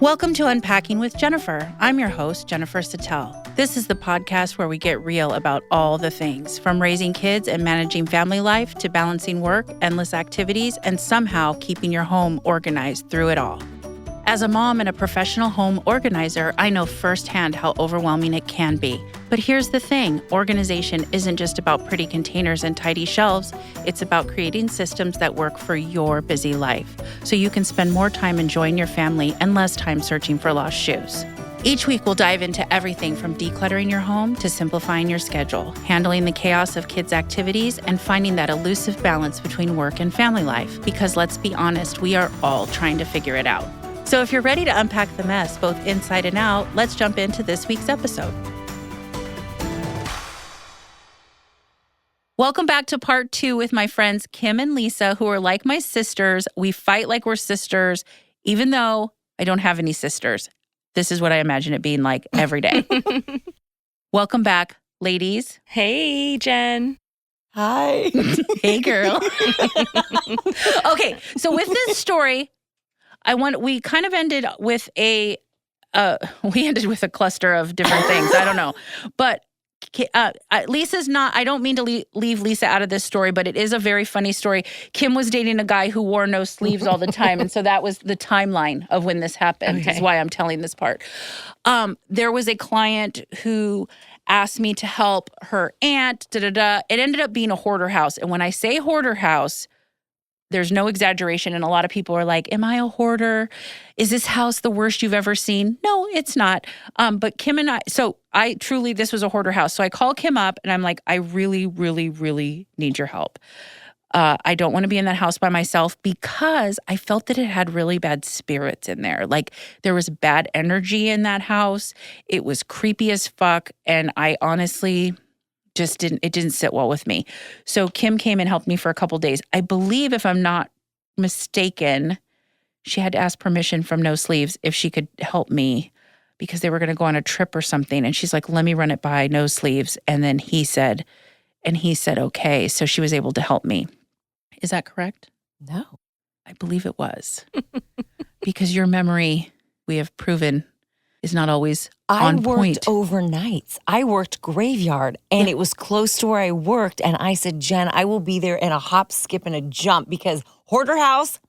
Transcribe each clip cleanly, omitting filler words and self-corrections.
Welcome to Unpacking with Jennifer. I'm your host, Jennifer Sattel. This is the podcast where we get real about all the things, from raising kids and managing family life to balancing work, endless activities, and somehow keeping your home organized through it all. As a mom and a professional home organizer, I know firsthand how overwhelming it can be. But here's the thing, organization isn't just about pretty containers and tidy shelves. It's about creating systems that work for your busy life, so you can spend more time enjoying your family and less time searching for lost shoes. Each week, we'll dive into everything from decluttering your home to simplifying your schedule, handling the chaos of kids' activities, and finding that elusive balance between work and family life. Because let's be honest, we are all trying to figure it out. So if you're ready to unpack the mess, both inside and out, let's jump into this week's episode. Welcome back to part 2 with my friends Kim and Lisa, who are like my sisters. We fight like we're sisters, even though I don't have any sisters. This is what I imagine it being like every day. Welcome back, ladies. Hey, Jen. Hi. Hey, girl. Okay, so with this story, we kind of ended with a cluster of different things. I don't know. But Lisa's not, I don't mean to leave Lisa out of this story, but it is a very funny story. Kim was dating a guy who wore no sleeves all the time. And so that was the timeline of when this happened, is why I'm telling this part. There was a client who asked me to help her aunt, It ended up being a hoarder house. And when I say hoarder house, there's no exaggeration. And a lot of people are like, am I a hoarder? Is this house the worst you've ever seen? No, it's not. But Kim and this was a hoarder house. So I call Kim up and I'm like, I really, really, really need your help. I don't want to be in that house by myself because I felt that it had really bad spirits in there. Like there was bad energy in that house. It was creepy as fuck. And I honestly it didn't sit well with me. So Kim came and helped me for a couple days. I believe, if I'm not mistaken, she had to ask permission from No Sleeves if she could help me because they were going to go on a trip or something. And she's like, let me run it by No Sleeves. And then he said, okay. So she was able to help me. Is that correct? No. I believe it was. Because your memory, we have proven, is not always on point. I worked overnights. I worked graveyard, and it was close to where I worked. And I said, Jen, I will be there in a hop, skip, and a jump because hoarder house,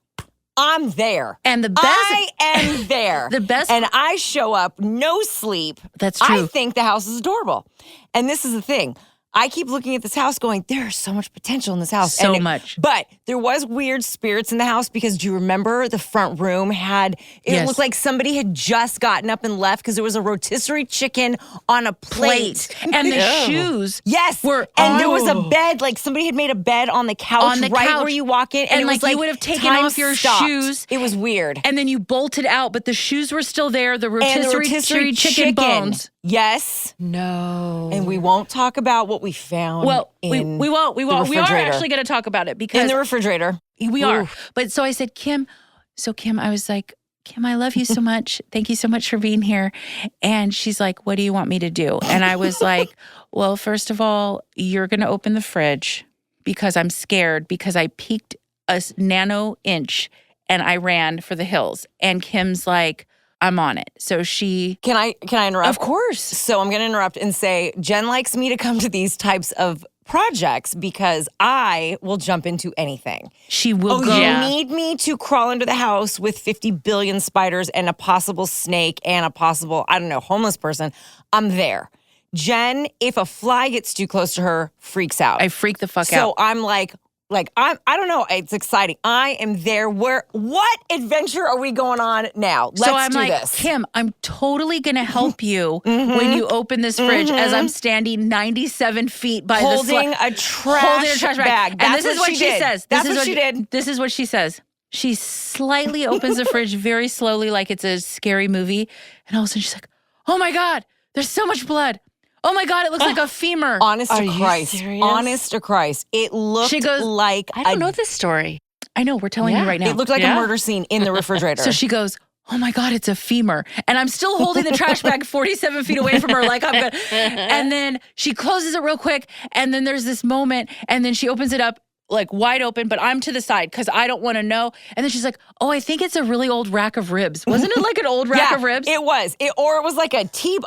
I'm there. And the best, I am there. The best, and I show up, no sleep. That's true. I think the house is adorable. And this is the thing. I keep looking at this house going, there's so much potential in this house. So much. But there was weird spirits in the house because do you remember the front room it looked like somebody had just gotten up and left because there was a rotisserie chicken on a plate. And the shoes were And there was a bed, like somebody had made a bed on the couch where you walk in. And it was like you would have taken off your shoes. It was weird. And then you bolted out, but the shoes were still there. The rotisserie chicken bones. Yes. No. And we won't talk about what we found. Well, we won't. We are actually going to talk about it because in the refrigerator. We are. But so I said, Kim, I was like, Kim, I love you so much. Thank you so much for being here. And she's like, what do you want me to do? And I was like, well, first of all, you're going to open the fridge because I'm scared because I peeked a nano inch and I ran for the hills. And Kim's like, I'm on it. So she... Can I interrupt? Of course. So I'm going to interrupt and say, Jen likes me to come to these types of projects because I will jump into anything. She will go. You need me to crawl under the house with 50 billion spiders and a possible snake and a possible, homeless person. I'm there. Jen, if a fly gets too close to her, freaks out. I freak the fuck out. So I'm like, I don't know. It's exciting. I am there. What adventure are we going on now? Let's do this. Kim, I'm totally going to help you when you open this fridge as I'm standing 97 feet by holding a trash bag. And this is what she says. That's what she did. This is what she says. She slightly opens the fridge very slowly like it's a scary movie. And all of a sudden she's like, oh my God, there's so much blood. Oh my God, it looks like a femur. Honest to Christ. It looked like I don't know this story. I know, we're telling you right now. It looked like a murder scene in the refrigerator. So she goes, oh my God, it's a femur. And I'm still holding the trash bag 47 feet away from her like I'm good. And then she closes it real quick. And then there's this moment. And then she opens it up like wide open, but I'm to the side because I don't want to know. And then she's like, oh, I think it's a really old rack of ribs. Wasn't it like an old rack of ribs? It was. Or it was like a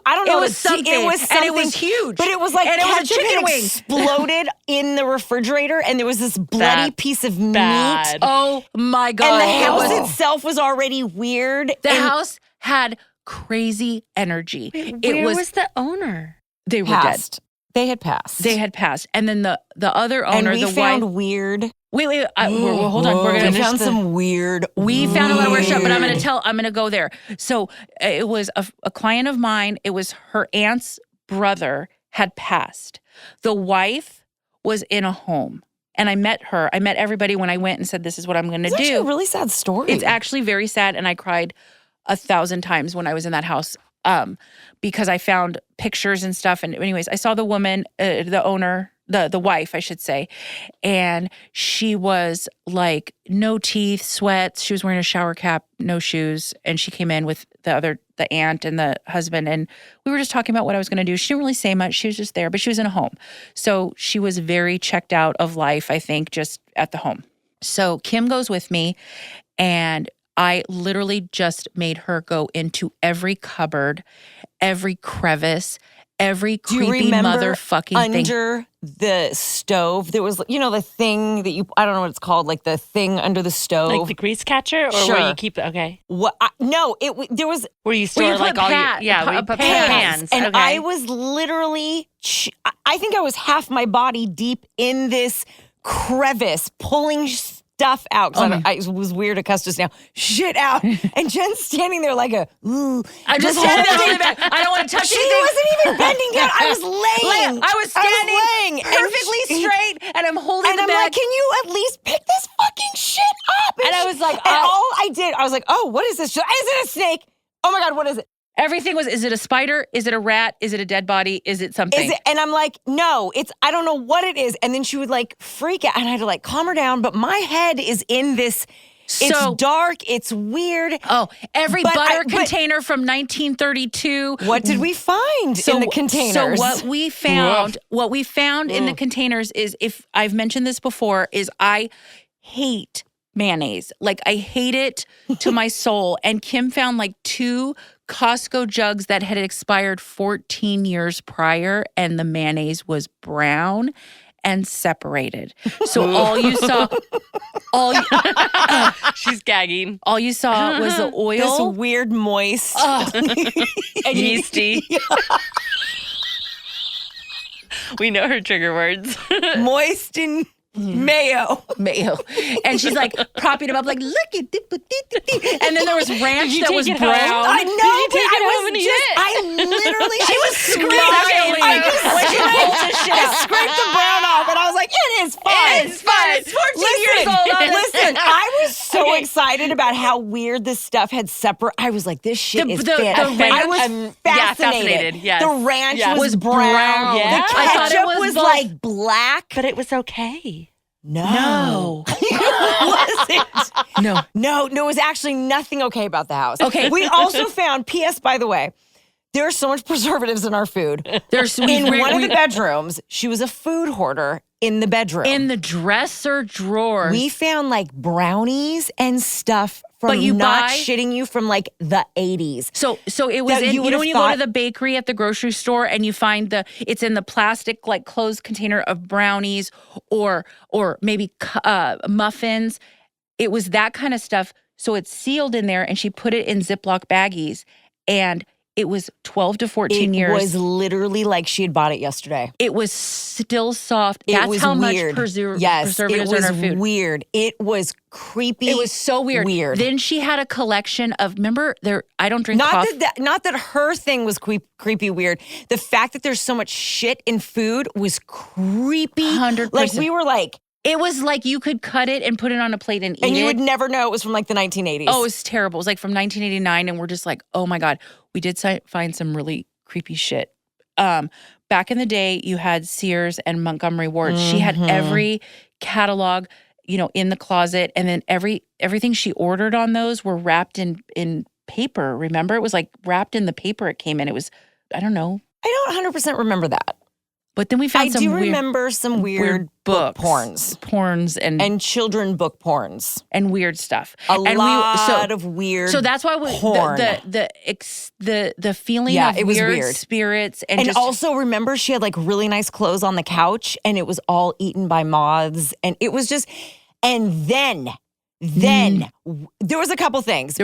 I don't know. It was something. It was something. And it was huge. But it was like and it was a ketchup chicken had wing. exploded in the refrigerator, and there was this bloody piece of bad. meat. Oh my God. And the house itself was already weird. The house had crazy energy. Where was the owner? They were passed. They had passed. They had passed. And then the other owner, and we the found wife. Wait. Hold on. We're We gonna found some weird. We found a lot of weird stuff, but I'm going to go there. So it was a client of mine. It was her aunt's brother had passed. The wife was in a home. And I met her. I met everybody when I went and said, this is what I'm going to do. It's actually a really sad story. It's actually very sad. And I cried 1,000 times when I was in that house because I found pictures and stuff. And anyways, I saw the woman, the owner, the wife, I should say. And she was like no teeth, sweats. She was wearing a shower cap, no shoes. And she came in with the aunt and the husband. And we were just talking about what I was going to do. She didn't really say much. She was just there, but she was in a home. So she was very checked out of life, I think, just at the home. So Kim goes with me, and I literally just made her go into every cupboard, every crevice, every creepy motherfucking thing. Under the stove, there was, the thing that I don't know what it's called, like the thing under the stove. Like the grease catcher? Or Sure. where you keep it? Okay. What? No, there was Where you store like all your pans. And Okay. I was literally, I think I was half my body deep in this crevice, pulling stuff out. Because I was weird at Custis now. Shit out. And Jen's standing there like ooh. I'm just standing there holding back. I don't want to touch She anything. wasn't even bending down. I was laying. I was standing perfectly straight, and I'm holding and the I'm bag. like, can you at least pick this fucking shit up? And I was like, and all I did, I was like, oh, what is this? Is it a snake? Oh my God, what is it? Everything was, is it a spider? Is it a rat? Is it a dead body? Is it something? And I'm like, no, I don't know what it is. And then she would like freak out, and I had to like calm her down. But my head is in this. It's dark. It's weird. Oh, every butter container from 1932. What did we find in the containers? So what we found in the containers is, if I've mentioned this before, is I hate mayonnaise. Like, I hate it to my soul. And Kim found like 2 Costco jugs that had expired 14 years prior, and the mayonnaise was brown and separated. So all you saw, she's gagging. all you saw was the oil. This weird moist. And yeasty. We know her trigger words. Moist and Mayo. And she's like propping him up like, look at this. And then there was ranch that was take it brown. home? I know, Did you take but it home and eat it? I literally, She was screaming. smiling when she pulled this shit I out. scraped the brown off, and I was like, it is fine. It's fine. It's 14 years old. Listen, I was so excited about how weird this stuff had separate. I was like, this shit is the fit. ranch- I was yeah, fascinated. yes. The ranch Yes. was brown. Yeah. The I thought it ketchup was was both. like black. But it was okay. No. Was it? No. No, it was actually nothing okay about the house. Okay. We also found, P.S., by the way, there's so much preservatives in our food. In one of the bedrooms, she was a food hoarder in the bedroom. in the dresser drawers. We found like brownies and stuff from But you not buy- shitting you from like the 80s. So it was That in, you you know, would've when you go to thought- the bakery at the grocery store and you find it's in the plastic like closed container of brownies or maybe muffins. It was that kind of stuff. So it's sealed in there, and she put it in Ziploc baggies, and it was 12 to 14 years. It was literally like she had bought it yesterday. It was still soft. It That's was how weird. much preservatives it are was in our food. weird. It was creepy. It was so weird. Then she had a collection of, remember, I don't drink coffee. Not that her thing was creepy weird. The fact that there's so much shit in food was creepy. 100%. Like, we were like, It was like you could cut it and put it on a plate and eat it. and you would never know it was from like the 1980s. Oh, it was terrible. It was like from 1989, and we're just like, oh my God. We did find some really creepy shit. Back in the day, you had Sears and Montgomery Ward. She had every catalog, in the closet, and then everything she ordered on those were wrapped in paper. Remember? It was like wrapped in the paper it came in. It was, I don't know. I don't 100% remember that. But then we found I some do weird, remember some weird book books, porns and children book porns. and weird stuff. A and lot of weird. So that's why porn. the feeling of it was weird, weird. spirits and just, also remember she had like really nice clothes on the couch and it was all eaten by moths and it was just and then there was a couple things,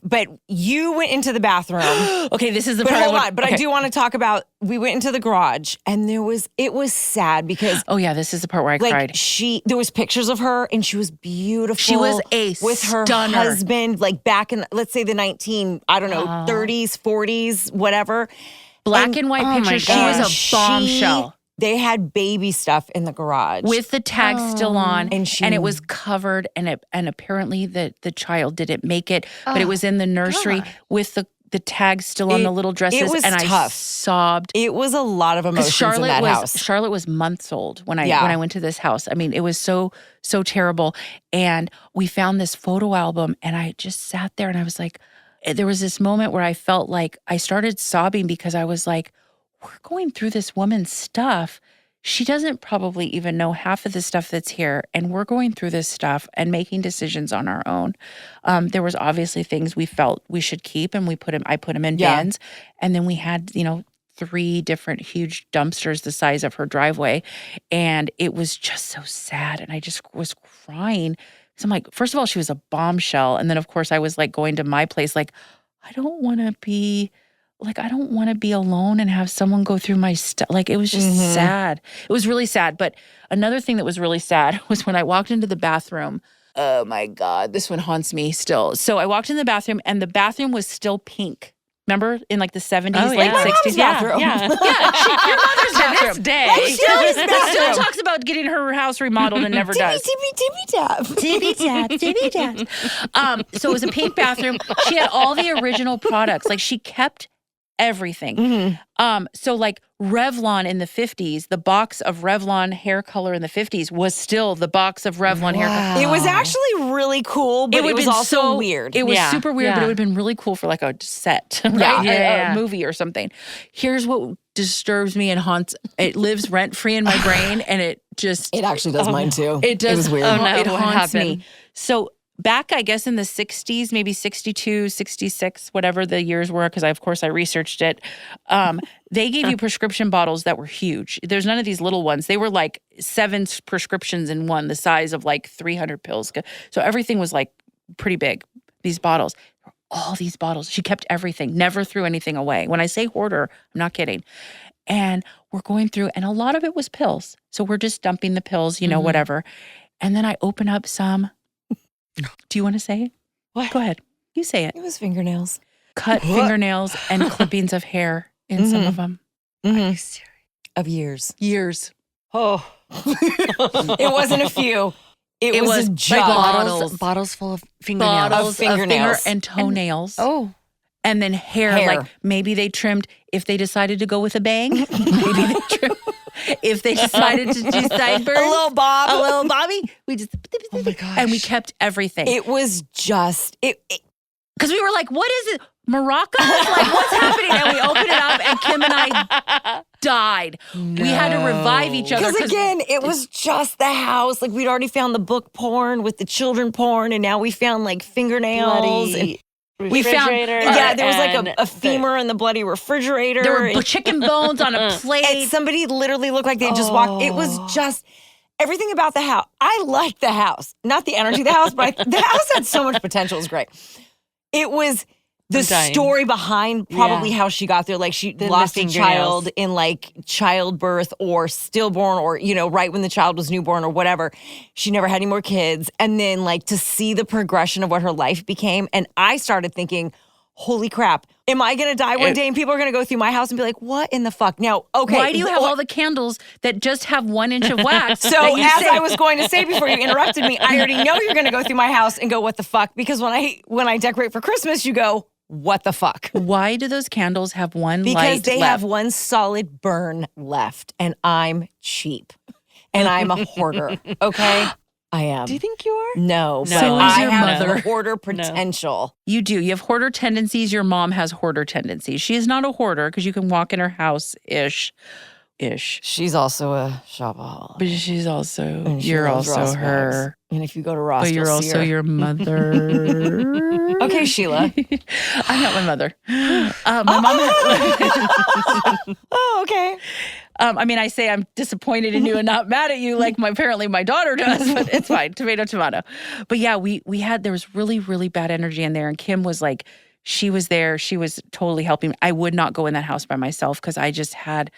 but you went into the bathroom. okay, this is the But part. hold on, but I do want to talk about. We went into the garage, and it was sad because. Oh yeah, this is the part where I cried. There was pictures of her, and she was beautiful. She was a with her stunner. husband, like back in let's say the 30s, 40s, whatever. Black and white oh my pictures. She was gosh. a bombshell. They had baby stuff in the garage With the tag still on, And it was covered, and apparently the child didn't make it, but it was in the nursery with the tag still on the little dresses, it was and tough. I sobbed. It was a lot of emotions in that house. Charlotte was months old when I went to this house. I mean, it was so terrible, and we found this photo album, and I just sat there, and I was like, there was this moment where I felt like I started sobbing because I was like, we're going through this woman's stuff. She doesn't probably even know half of the stuff that's here. And we're going through this stuff and making decisions on our own. There was obviously things we felt we should keep, and I put them in bins. And then we had, 3 different huge dumpsters the size of her driveway. And it was just so sad. And I just was crying. So I'm like, first of all, she was a bombshell. And then of course I was like going to my place, like, I don't want to be alone and have someone go through my stuff. Like, it was just sad. It was really sad. But another thing that was really sad was when I walked into the bathroom. Oh my God, this one haunts me still. So I walked in the bathroom and the bathroom was still pink. Remember in like the 70s, late 60s? bathroom. Yeah. Your mother's bathroom. This day. That still talks about getting her house remodeled and never does. Tippy tap. So it was a pink bathroom. She had all the original products. Like, she kept everything. So like Revlon in the 50s, the box of Revlon hair color in the 50s was still the box of Revlon hair color. It was actually really cool, but it was also weird. It was super weird, but it would have been really cool for like a set, right? A movie or something. Here's what disturbs me and haunts. It lives rent-free in my brain, and it actually does mine too. It does. It was weird. Oh, no. It What haunts happened? me. So back, I guess, in the 60s, maybe 62, 66, whatever the years were, because of course I researched it, they gave you prescription bottles that were huge. There's none of these little ones. They were like 7 prescriptions in one, the size of like 300 pills. So everything was like pretty big, these bottles. All these bottles. She kept everything, never threw anything away. When I say hoarder, I'm not kidding. And we're going through, and a lot of it was pills. So we're just dumping the pills, whatever. And then I open up some. Do you want to say it? What? Go ahead. You say it. It was fingernails. Cut fingernails and clippings of hair in some of them. Of years. Years. Oh. It wasn't a few. It was like just Bottles full of fingernails. Bottles Of fingernails. and toenails. Oh. And then hair. Like maybe they trimmed, if they decided to go with a bang, maybe they trimmed. If they decided to do sideburns. A little bob. A little bobby. We just, Oh my gosh. and we kept everything. It was just, Because we were like, what is it? Maracas? Like, what's happening? And we opened it up, and Kim and I died. We had to revive each other. because again, it was just the house. Like, we'd already found the book porn with the children porn, and now we found like fingernails. And we found, there was like a femur in the bloody refrigerator. There were chicken bones on a plate. And somebody literally looked like they just walked. It was just everything about the house. I liked the house, not the energy of the house, but the house had so much potential. It was great. It was the story behind probably how she got there. Like, she lost a child in like childbirth or stillborn, or, right when the child was newborn or whatever. She never had any more kids. And then like to see the progression of what her life became. And I started thinking, holy crap, am I going to die one day and people are going to go through my house and be like, what in the fuck? Now, okay. Why do you have all the candles that just have 1 inch of wax? So as I was going to say before you interrupted me, I already know you're going to go through my house and go, what the fuck? Because when I decorate for Christmas, you go, what the fuck? Why do those candles have one light Because they left? have one solid burn left, and I'm cheap. And I'm a hoarder, okay? I am. Do you think you are? No, but So is I your have mother. hoarder potential. You do. You have hoarder tendencies. Your mom has hoarder tendencies. She is not a hoarder because you can walk in her house-ish ish. She's also a shopaholic. But she's also, And she you're loves also Ross her. And if you go to Ross, But you're you'll see also her. your mother. Okay, Sheila. I'm not my mother. My mom. Oh, okay. I mean, I say I'm disappointed in you and not mad at you, like apparently my daughter does, but it's fine. Tomato, tomato. But yeah, there was really, really bad energy in there, and Kim was like, she was there. She was totally helping me. I would not go in that house by myself because I just had,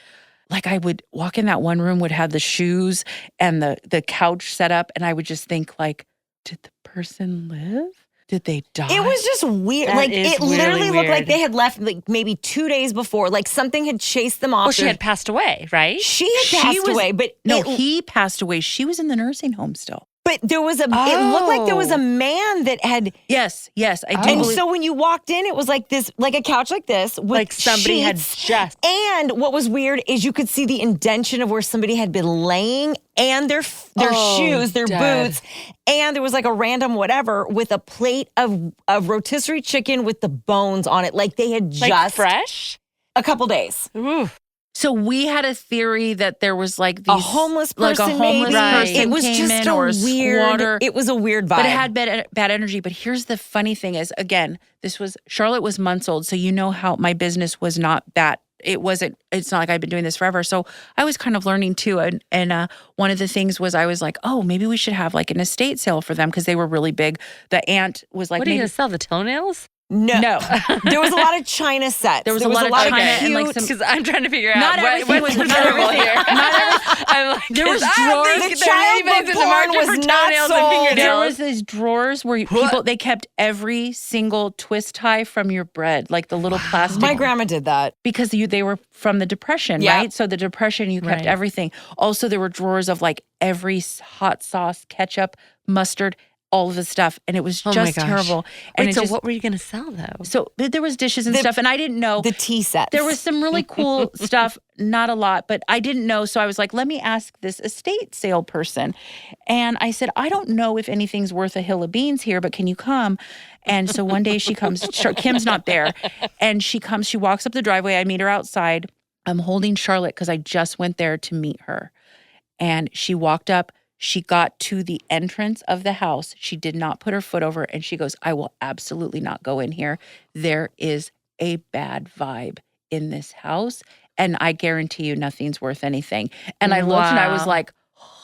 like, I would walk in that one room, would have the shoes and the couch set up, and I would just think, like, did the person live? Did they die? It was just weird. That like, is it literally really looked like weird. they had left like maybe 2 days before. Like something had chased them off. Well, she had passed away, right? She had passed away, but No, he passed away. She was in the nursing home still. But there was it looked like there was a man that had. Yes, I do And believe. so when you walked in, it was like this, like a couch like this with Like somebody had sheets. just. And what was weird is you could see the indention of where somebody had been laying, and their shoes, their dead. boots, and there was like a random whatever with a plate of rotisserie chicken with the bones on it, like they had Like just fresh? a couple days. Ooh. So we had a theory that there was like these, A homeless person, like a homeless maybe. person It was came just in, a or a weird. squatter. It was a weird vibe. But it had bad energy. But here's the funny thing is, again, Charlotte was months old. So you know how my business was not that, it's not like I've been doing this forever. So I was kind of learning too. And one of the things was I was like, oh, maybe we should have like an estate sale for them because they were really big. The aunt was like, What are you maybe going to sell? The toenails? No. No. There was a lot of China sets. There was a lot of China and, like, cute- some- Because I'm trying to figure out Not everything what's was- not normal everything- here. not everything- I'm like, There was I don't drawers- think The there are child anything in the porn market was for not toenails sold. and There fingernails. was these drawers where people, they kept every single twist tie from your bread, like the little plastic. My grandma did that. Because they were from the Depression, Yeah. right? So the Depression, you kept Right. everything. Also, there were drawers of like every hot sauce, ketchup, mustard, all of the stuff. And it was Oh my just gosh. terrible. And Wait, it so just, what were you going to sell though? So there was dishes and The- stuff, and I didn't know. The tea sets. There was some really cool stuff, not a lot, but I didn't know. So I was like, let me ask this estate sale person. And I said, I don't know if anything's worth a hill of beans here, but can you come? And so one day she comes, Kim's not there. And she walks up the driveway. I meet her outside. I'm holding Charlotte because I just went there to meet her. And she walked up. She got to the entrance of the house. She did not put her foot over, and she goes, I will absolutely not go in here. There is a bad vibe in this house, and I guarantee you nothing's worth anything. And I looked and I was Wow. like,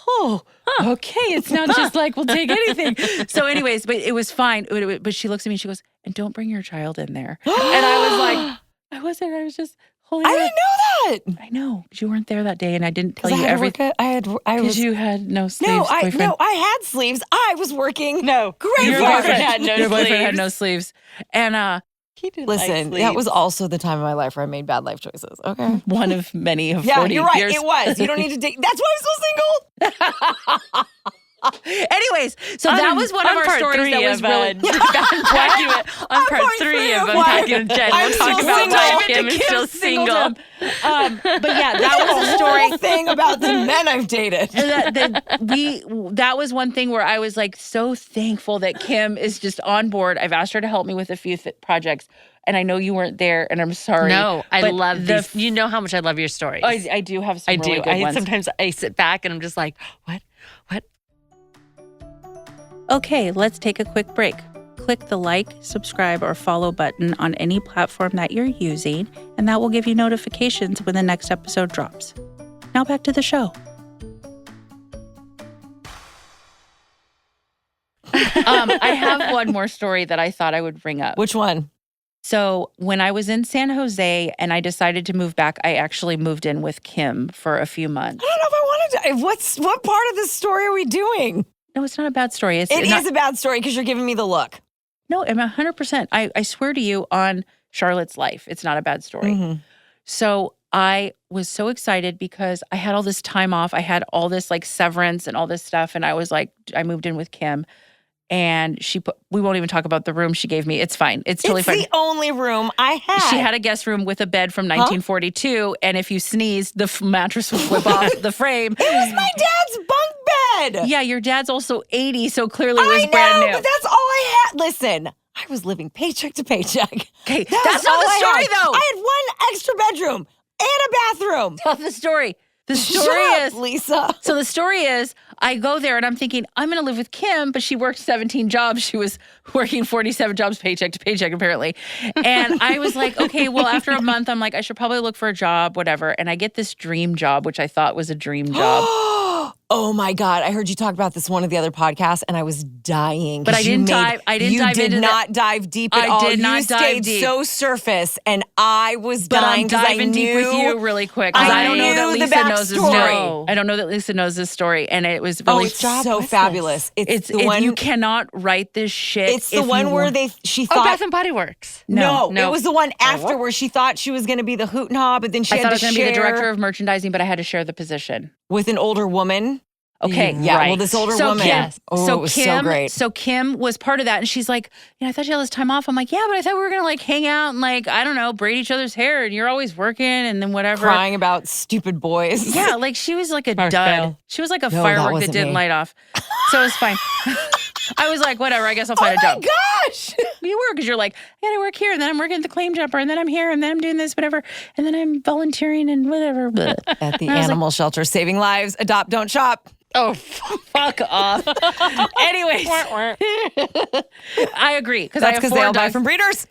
oh, okay. It's not just like, we'll take anything. So anyways, but it was fine. But she looks at me and she goes, and don't bring your child in there. And I was like, I was just holding I her. didn't know that. I know. You weren't there that day, and I didn't tell 'Cause you I had to everything. work I Because was. you had no sleeves, No, boyfriend. I had sleeves. I was working. No. Great Your boyfriend. boyfriend had no Your boyfriend had sleeves. no sleeves. And He didn't like Listen, that was sleeves. also the time of my life where I made bad life choices. Okay. one of many of Yeah, 40 you're right. years. It was. You don't need to date. That's why I'm so single. Anyways, so that was one of our part stories three that was of, really... unpacking it. On part part 3 three of of what? Unpacking with Jen, we'll I'm talk still about single. why Dive Kim is still single. But yeah, that was a The story. whole thing about the men I've dated. That was one thing where I was like so thankful that Kim is just on board. I've asked her to help me with a few projects, and I know you weren't there, and I'm sorry. No, I but love these. You know how much I love your stories. I do have some I really do. good ones. Sometimes I sit back and I'm just like, what? Okay, let's take a quick break. Click the like, subscribe, or follow button on any platform that you're using, and that will give you notifications when the next episode drops. Now back to the show. I have one more story that I thought I would bring up. Which one? So when I was in San Jose and I decided to move back, I actually moved in with Kim for a few months. I don't know if I wanted to. What part of this story are we doing? No, it's not a bad story. It Is a bad story because you're giving me the look. No, I'm 100%. I swear to you on Charlotte's life, it's not a bad story. Mm-hmm. So I was so excited because I had all this time off. I had all this like severance and all this stuff. And I was like, I moved in with Kim. And we won't even talk about the room she gave me. It's fine. It's totally fine. It's the only room I had. She had a guest room with a bed from 1942. And if you sneezed, the mattress would flip off the frame. It was my dad's bunk bed. Yeah, your dad's also 80, so clearly it was I know, brand new. but that's all I had. Listen, I was living paycheck to paycheck. Okay, That that's was not all the I story had. though. I had one extra bedroom and a bathroom. Tell the story. The story Shut is up, Lisa. So the story is, I go there and I'm thinking, I'm going to live with Kim, but she worked 17 jobs. She was working 47 jobs paycheck to paycheck, apparently. And I was like, okay, well, after a month, I'm like, I should probably look for a job, whatever. And I get this dream job, which I thought was a dream job. Oh my God. I heard you talk about this one of the other podcasts and I was dying. But I didn't dive You did into not dive deep at all. I did not dive stayed deep. so surface and I was But dying I'm because I diving deep with knew- you really quick because I don't know that knew the Lisa knows this backstory. story. No. I don't know that Lisa knows this story, and it was Oh, really it's so fabulous. It's the it- one. you cannot write this shit. It's the if one you where want- she Oh, thought. Bath and Body Works. No, No. it was the one after where she thought she was going to be the hoot and hob, but then she I had thought I to was going to be the share director of merchandising, but I had to share the position. with an older woman. Okay, Yeah, Right. well, this older So woman. Kim, Oh, it was so great. So Kim was part of that, and she's like, I thought you had this time off. I'm like, yeah, but I thought we were gonna like hang out and like I don't know, braid each other's hair, and you're always working, and then whatever. Crying about stupid boys. Yeah, like she was like a Or dud. fail. She was like a No, that firework that wasn't didn't me. light off. So it was fine. I was like, whatever. I guess I'll Oh find a my job. gosh. You were because you're like, I gotta work here, and then I'm working at the claim jumper, and then I'm here, and then I'm doing this, whatever, and then I'm volunteering and whatever. Blah. At the I was animal shelter, saving lives, adopt, don't shop. Oh, Fuck off. Anyways, I agree because I That's have because four they all buy dogs. from breeders.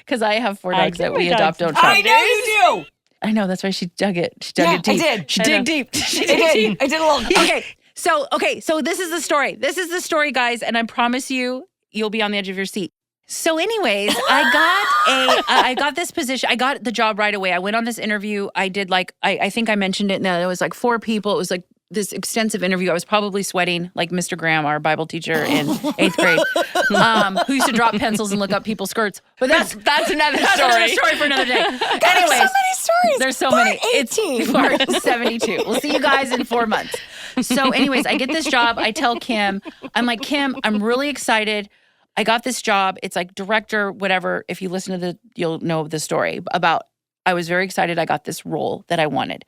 Because I have four dogs that my we dogs. adopt, don't shop. I know you do. I know that's why she dug it. She dug Yeah, it deep. I did. She I dig know. deep. She I dig did. deep. I did a little. Okay. So this is the story. This is the story, guys, and I promise you, you'll be on the edge of your seat. So, anyways, I got this position. I got the job right away. I went on this interview. I did I think I mentioned it. No, it was like 4 people. It was like this extensive interview. I was probably sweating like Mr. Graham, our Bible teacher in 8th grade, who used to drop pencils and look up people's skirts. But that's another story for another day. Anyways, There's so many stories. there's so Part many. 18. It's part 72. We'll see you guys in 4 months. So, anyways, I get this job. I tell Kim, I'm like, Kim, I'm really excited. I got this job. It's like director, whatever. If you listen to you'll know the story about, I was very excited. I got this role that I wanted.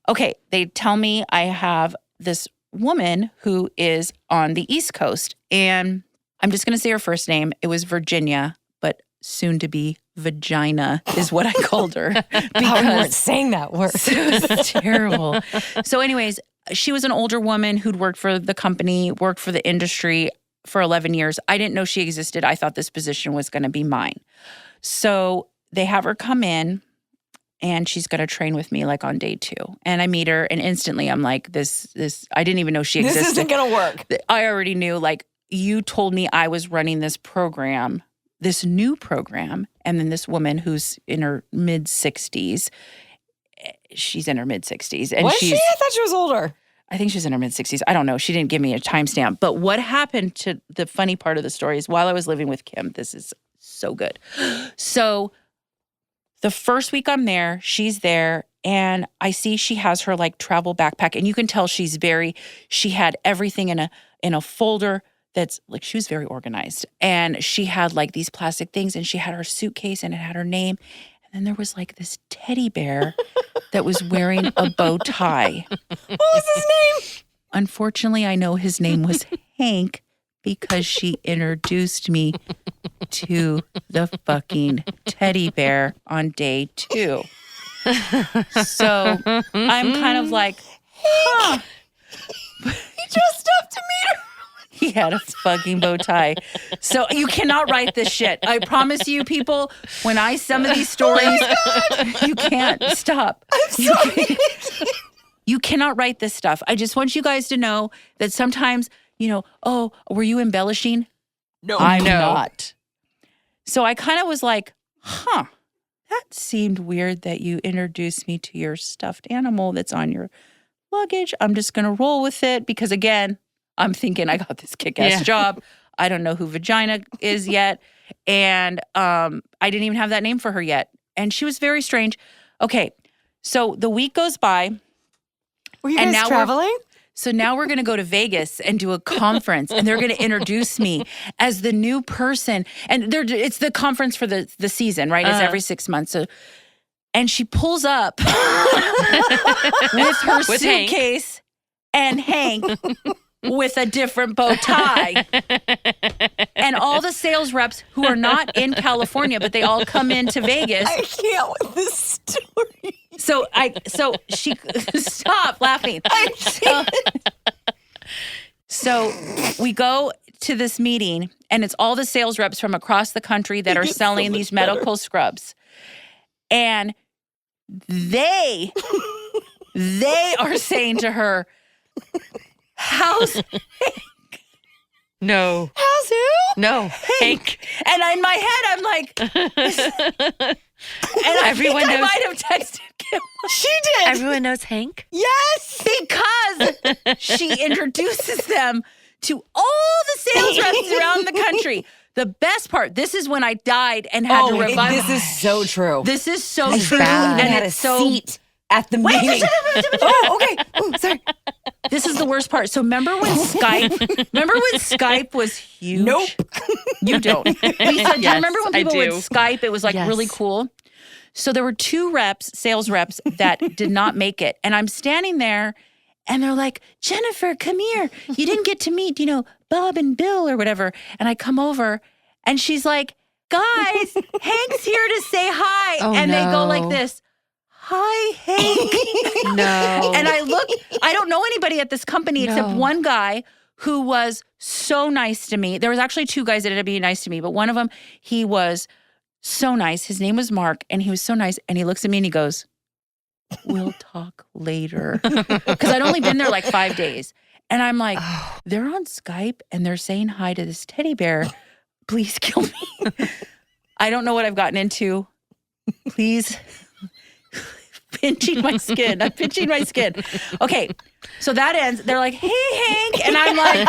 Okay. They tell me I have this woman who is on the East Coast, and I'm just going to say her first name. It was Virginia, but soon to be Vagina is what I called her. We weren't saying that word. It was terrible. So anyways, she was an older woman who'd worked for the company, worked for the industry for 11 years. I didn't know she existed. I thought this position was going to be mine. So they have her come in and she's going to train with me like on day 2. And I meet her and instantly I'm like, this, I didn't even know she existed. This isn't going to work. I already knew, like, you told me I was running this program, this new program. And then this woman who's in her mid-60s, she's in her mid-60s. And Was she? I thought she was older. I think she's in her mid-60s. I don't know. She didn't give me a timestamp. But what happened to the funny part of the story is while I was living with Kim, this is so good. So the first week I'm there, she's there, and I see she has her like travel backpack. And you can tell she had everything in a folder that's like, she was very organized. And she had like these plastic things, and she had her suitcase and it had her name. And then there was like this teddy bear that was wearing a bow tie. What was his name? Unfortunately, I know his name was Hank because she introduced me to the fucking teddy bear on day 2. So I'm kind of like, huh. He dressed up to meet her. He had a fucking bow tie. So you cannot write this shit. I promise you, people, when I some of these stories, you can't stop. You cannot write this stuff. I just want you guys to know that sometimes, oh, were you embellishing? No, I'm not. So I kind of was like, huh, that seemed weird that you introduced me to your stuffed animal that's on your luggage. I'm just going to roll with it because, again, I'm thinking I got this kick-ass job. I don't know who Vagina is yet. And I didn't even have that name for her yet. And she was very strange. Okay, so the week goes by. Were you And guys now traveling? So now we're going to go to Vegas and do a conference, and they're going to introduce me as the new person. And it's the conference for the season, right? It's every 6 months. So, and she pulls up with her suitcase and Hank with a different bow tie. And all the sales reps who are not in California, but they all come into Vegas. I can't with this story. So she stop laughing. So we go to this meeting, and it's all the sales reps from across the country that are selling these medical scrubs. And they are saying to her, how's No. How's who? No. Hank. And in my head, I'm like, and Everyone I knows- might have texted Kim She did. Everyone knows Hank? Yes. because she introduces them to all the sales reps around the country. The best part, this is when I died and had to revive. This is so true. This is so I true. think we even And had a it's so seat at the meeting. Oh, okay. Oh, sorry. This is the worst part. So remember when Skype was huge? Nope. You don't. Lisa, do you Yes, remember when I people would do. Skype? It was like Yes. really cool. So there were 2 sales reps that did not make it. And I'm standing there and they're like, Jennifer, come here. You didn't get to meet, Bob and Bill or whatever. And I come over and she's like, guys, Hank's here to say hi. Oh, and they go no. like this. Hi, Hank. No. And I don't know anybody at this company except No. one guy who was so nice to me. There was actually 2 guys that ended up being nice to me, but one of them, he was so nice. His name was Mark, and he was so nice. And he looks at me and he goes, we'll talk later. Because I'd only been there like 5 days. And I'm like, they're on Skype and they're saying hi to this teddy bear. Please kill me. I don't know what I've gotten into. Please. Pinching my skin. I'm pinching my skin. Okay. So that ends. They're like, hey, Hank. And I'm like,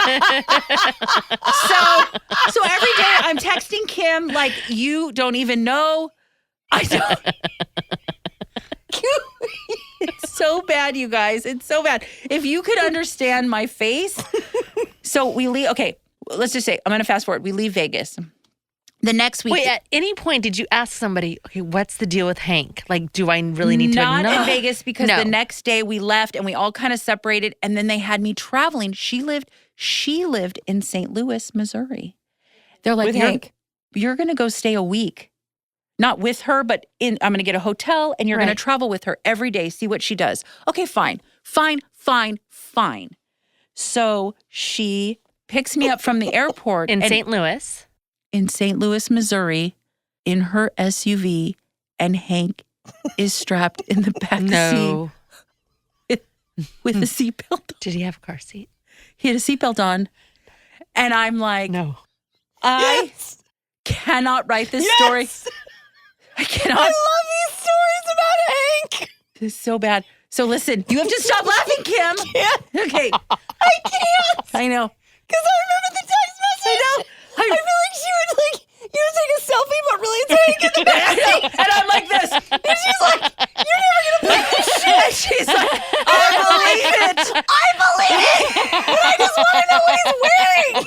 so every day I'm texting Kim, like, you don't even know. I don't. It's so bad, you guys. It's so bad. If you could understand my face. So we leave. Okay. Let's just say, I'm going to fast forward. We leave Vegas. The next week. Wait, at any point did you ask somebody, okay, what's the deal with Hank? Like, do I really need to Not know? in Vegas because No. the next day we left and we all kind of separated, and then they had me traveling. She lived in St. Louis, Missouri. They're like, With Hank. You're going to go stay a week. Not with her, but I'm going to get a hotel and you're going Right. to travel with her every day, see what she does. Okay, fine. So she picks me up from the airport In and- St. Louis? in St. Louis, Missouri, in her SUV, and Hank is strapped in the back No. seat with a seatbelt. Did he have a car seat? He had a seatbelt on, and I'm like, No. I cannot write this story. I cannot. I love these stories about Hank. This is so bad. So listen, you have to stop laughing, Kim. Okay, I can't. I know. Because I remember the text message. I know. I feel like she would take a selfie, but really it's Hank in the back. I know. And I'm like this. And she's like, you're never going to believe this shit. And she's like, I believe it. I believe it. But I just want to know what he's wearing.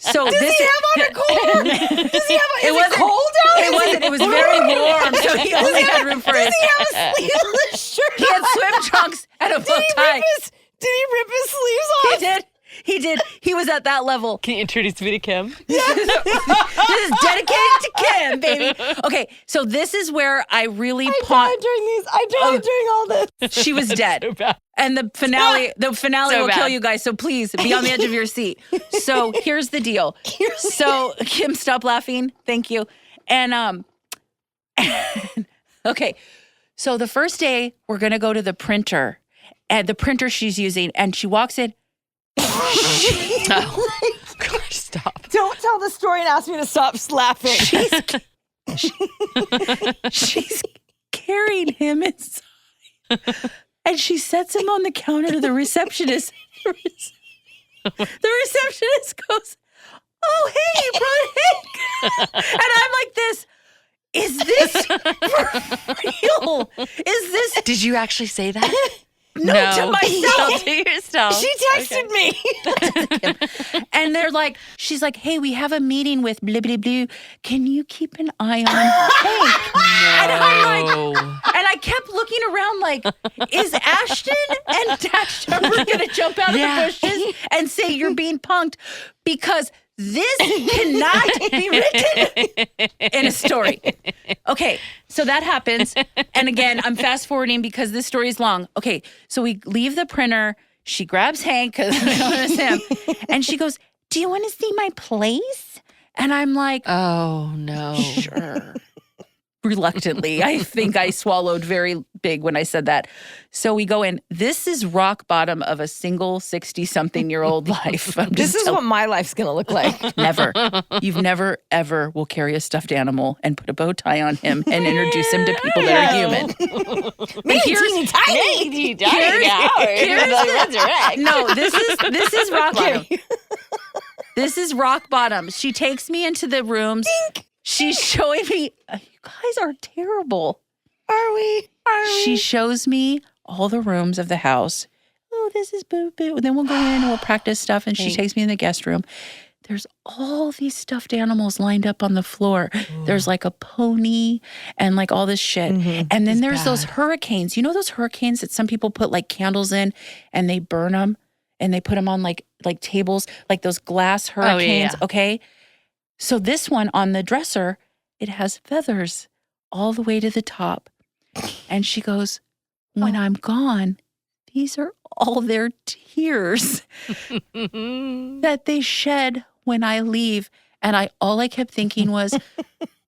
So Does this he have on a cold? Does he have is it cold out? It wasn't. It was very warm, so he only had room for Does his. he have a sleeveless shirt? He had swim trunks and a bow tie. Did he rip his sleeves off? He did. He did. He was at that level. Can you introduce me to Kim? This is dedicated to Kim, baby. Okay, so this is where I really I died during all this. She was dead. So bad. And the finale So will bad. kill you guys. So please be on the edge of your seat. So here's the deal. So Kim, stop laughing. Thank you. And okay. So the first day we're gonna go to the printer, and the printer she's using, and she walks in. Oh, gosh, stop. Don't tell the story and ask me to stop laughing. She's carrying him inside. And she sets him on the counter to the receptionist. The receptionist goes, oh, hey, you brought Hank. And I'm like this. Is this for real? Is this? Did you actually say that? No, to myself. To yourself. She texted me. And they're like, she's like, hey, we have a meeting with blah, blah, blah. Can you keep an eye on Hank? And I'm like, and I kept looking around like, is Ashton and Dax Shepard going to jump out of the bushes and say you're being punked? Because this cannot be written in a story. Okay, so that happens. And again, I'm fast forwarding because this story is long. Okay, so we leave the printer. She grabs Hank, because we know it's him. And she goes, do you want to see my place? And I'm like, Oh, no. sure. Reluctantly. I think I swallowed very big when I said that. So we go in. This is rock bottom of a single 60-something-year-old life. This is what my life's going to look like. Never. You've never, ever will carry a stuffed animal and put a bow tie on him and introduce him to people that are human. Me, teeny tiny. No, this is rock bottom. This is rock bottom. She takes me into the rooms. She's showing me, you guys are terrible. Are we? She shows me all the rooms of the house. Oh, this is boo boo. And then we'll go in and we'll practice stuff. And she takes me in the guest room. There's all these stuffed animals lined up on the floor. Ooh. There's like a pony and like all this shit. Mm-hmm. And then there's those hurricanes. You know those hurricanes that some people put like candles in and they burn them and they put them on like tables, like those glass hurricanes. Oh, yeah. Okay. So this one on the dresser, it has feathers all the way to the top. And she goes, when I'm gone, these are all their tears that they shed when I leave. And all I kept thinking was,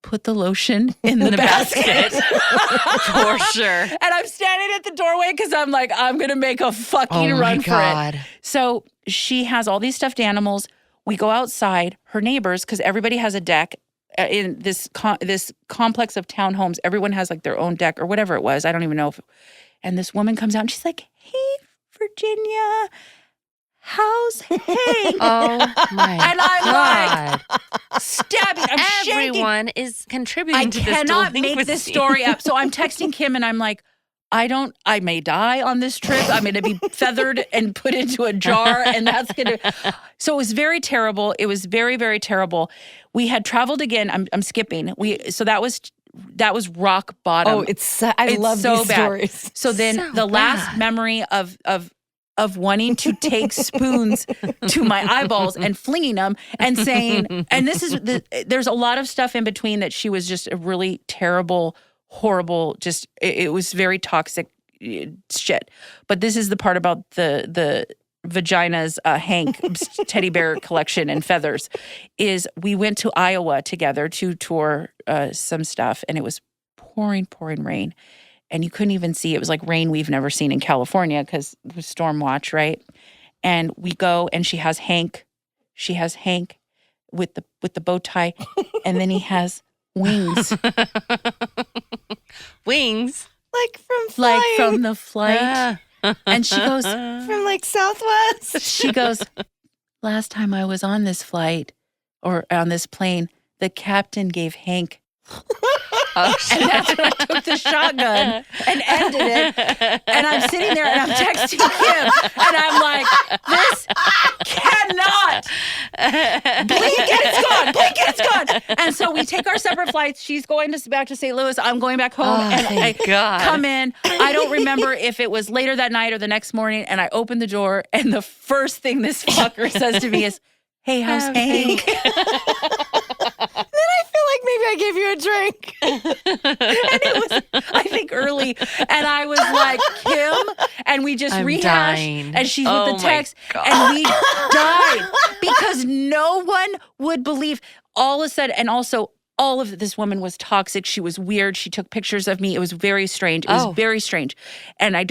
put the lotion in the basket. For sure. And I'm standing at the doorway because I'm like, I'm going to make a fucking run for it. So she has all these stuffed animals. We go outside, her neighbors, because everybody has a deck in this complex of townhomes. Everyone has like their own deck or whatever it was. I don't even know if. And this woman comes out and she's like, hey, Virginia, how's Hank? Oh my And I'm God. like, stabbing. I'm Everyone shaking. is contributing to this. I cannot make this story up. So I'm texting Kim and I'm like, I may die on this trip. I'm going to be feathered and put into a jar. And that's going to. So it was very terrible. It was very, very terrible. We had traveled again. I'm skipping. So that was rock bottom. Oh, I love so these bad. Stories. So then the last memory of wanting to take spoons to my eyeballs and flinging them and saying, and there's a lot of stuff in between that she was just a really terrible, horrible, just, it was very toxic shit. But this is the part about the vagina's Hank teddy bear collection and feathers, is we went to Iowa together to tour some stuff, and it was pouring rain. And you couldn't even see. It was like rain we've never seen in California because it was storm watch, right? And we go, and she has Hank. She has Hank with the bow tie, and then he has wings. Wings? Like from flying. Like from the flight. Yeah. And she goes, from like Southwest. She goes, last time I was on this flight or on this plane, the captain gave Hank. Oh, shit. And that's when I took the shotgun and ended it. And I'm sitting there and I'm texting Kim and I'm like, this cannot. Blink and it's gone. Blink and it's gone. And so we take our separate flights. She's going back to St. Louis. I'm going back home. And I come in. I don't remember if it was later that night or the next morning. And I open the door and the first thing this fucker says to me is, hey, how's Hank? Then I feel like maybe I gave you a drink. And it was, I think, early. And I was like, Kim, and we just rehashed. Dying. And she's with the text. And we died because no one would believe all of a sudden. And also, all of this woman was toxic. She was weird. She took pictures of me. It was very strange. It was very strange. And I'm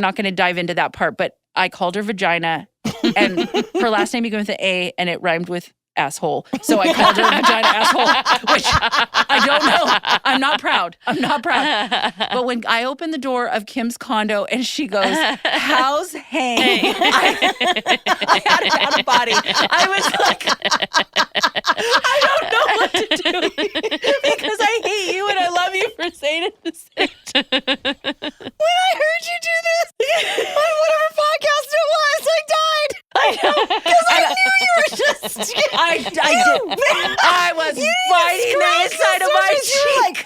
not going to dive into that part, but I called her vagina. And her last name began with an A, and it rhymed with asshole. So I called her vagina asshole, which I don't know. I'm not proud. But when I opened the door of Kim's condo and she goes, how's Hank? I had it out of body. I was like, I don't know what to do because I hate you and I love you for saying it the same. When I heard you do this on whatever podcast it was, I died. I know. Because I knew you were just... I did. I was fighting the inside of my cheek.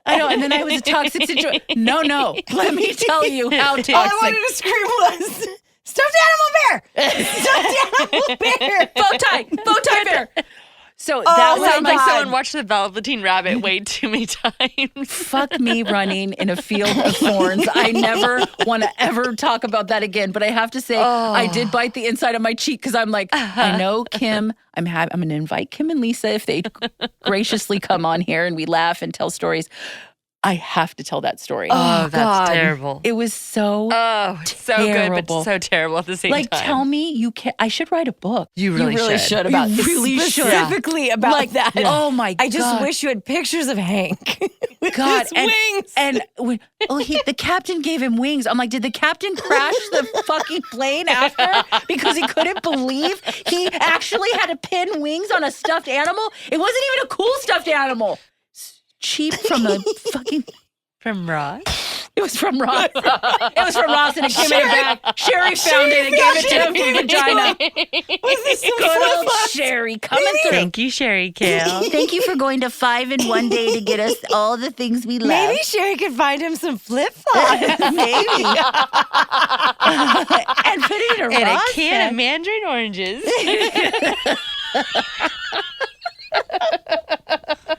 I know, and then I was a toxic situation. No. Let me tell you how toxic. All I wanted to scream was, Stuffed animal bear! Stuffed animal bear! Bow tie bear. So that Oh was Sounds like God. someone watched the Velveteen Rabbit way too many times. fuck me running in a field of thorns. I never want to ever talk about that again. But I have to say, I did bite the inside of my cheek because I'm like, I know Kim. I'm going to invite Kim and Lisa if they graciously come on here and we laugh and tell stories. I have to tell that story. Oh, that's God. terrible. It was so it's so good, terrible. but so terrible at the same like, time. tell me you can. I should write a book. You really should. about You really should. specifically about Like that. Oh my God! I just wish you had pictures of Hank with God, his wings. And when, the captain gave him wings. I'm like, did the captain crash the fucking plane after because he couldn't believe he actually had to pin wings on a stuffed animal? It wasn't even a cool stuffed animal. Cheap from a fucking. From Ross? It was from Ross. It was from Ross, and it came in a bag. Sherry found it and gave it to him for vagina. Good old Sherry coming through. Thank you, Sherry Kale. Thank you for going to 5 in one day to get us all the things we love. Maybe Sherry could find him some flip-flops. Maybe. And put it in a And a Ross can bag. of mandarin oranges.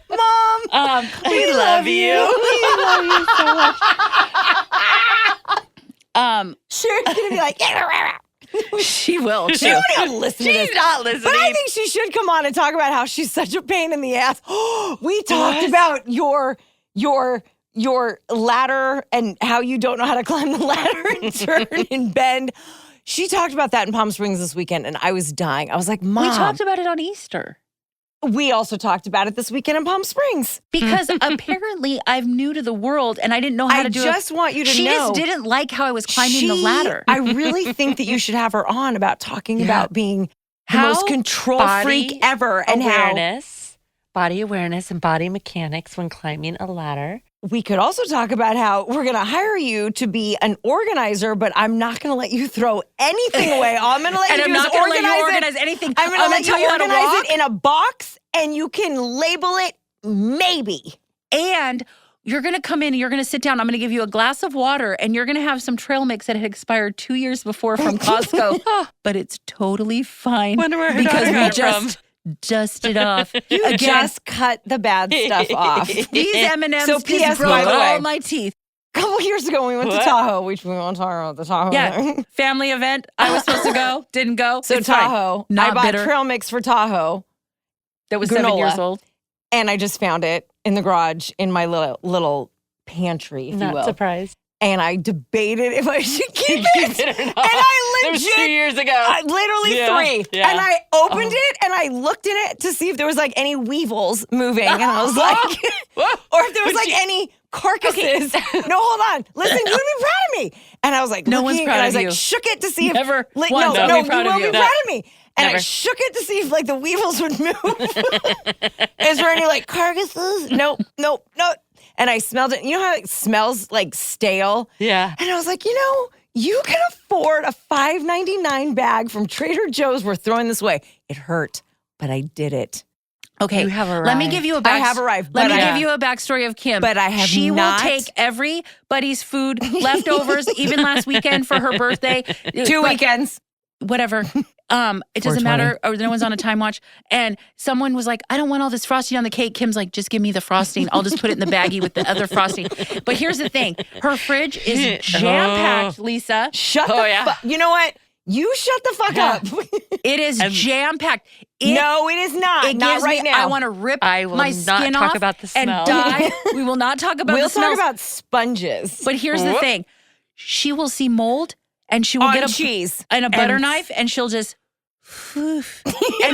Mom, We love you. We love you so much. Sherry's gonna be like, She will. she won't even listen to this. She's not listening. But I think she should come on and talk about how she's such a pain in the ass. We talked about your ladder and how you don't know how to climb the ladder and turn and bend. She talked about that in Palm Springs this weekend, and I was dying. I was like, Mom. We talked about it on Easter. We also talked about it this weekend in Palm Springs. Because apparently I'm new to the world and I didn't know how to do it. I just want you to She know. just didn't like how I was climbing the ladder. I really think that you should have her on about talking about being the How most control body freak ever and body awareness and body mechanics when climbing a ladder. we could also talk about how we're going to hire you to be an organizer, but I'm not going to let you throw anything away. All I'm going to let And you I'm do not is going to let you organize organize anything. I'm going to let tell you how to organize walk. it in a box, and you can label it maybe. And you're going to come in and you're going to sit down. I'm going to give you a glass of water and you're going to have some trail mix that had expired 2 years before from Costco. But it's totally fine. Wonder where her because daughter we got it just dust it off. You Again, just cut the bad stuff off. these M&Ms So, just P.S. broke by the way, all my teeth. A couple years ago, when we went to Tahoe, which we won't talk about the Tahoe Yeah, thing. family event. I was supposed to go, didn't go. So It's fine. Tahoe, Not I bought bitter. trail mix for Tahoe, That was 7 granola. years old. and I just found it in the garage in my little pantry, if you Not will. surprised. And I debated if I should keep it. It or not. And I It was legit, 2 years ago. literally Yeah, 3. yeah. And I opened it and I looked in it to see if there was like any weevils moving. And I was like, or if there was like any carcasses. No, hold on. Listen, you would be proud of me. And I was like, No one's looking, proud and I of was you. like, shook it to see Never if. once no, will no, be proud you of will you. be proud of me. And I Never. shook it to see if like the weevils would move. Is there any like carcasses? Nope. And I smelled it. You know how it smells like stale? Yeah. And I was like, you can afford a $5.99 bag from Trader Joe's. We're throwing this away. It hurt, but I did it. Okay, You have let me arrived. give you a I have arrived, Let but me I- give you a backstory of Kim. But I have She not- will take everybody's food, leftovers, even last weekend for her birthday. 2 weekends. Whatever. It doesn't 420. matter. Or no one's on a time watch. And someone was like, I don't want all this frosting on the cake. Kim's like, just give me the frosting. I'll just put it in the baggie with the other frosting. But here's the thing. Her fridge is jam-packed, Lisa. Shut the fuck. You know what? You shut the fuck up. It is jam-packed. No, it is not. It Not gives right me, now. I want to rip I will my not skin talk off about the and smell. die. We will not talk about We'll the smells. talk about sponges. But here's the thing. She will see mold and she will On get a cheese. and a butter And- knife and she'll just and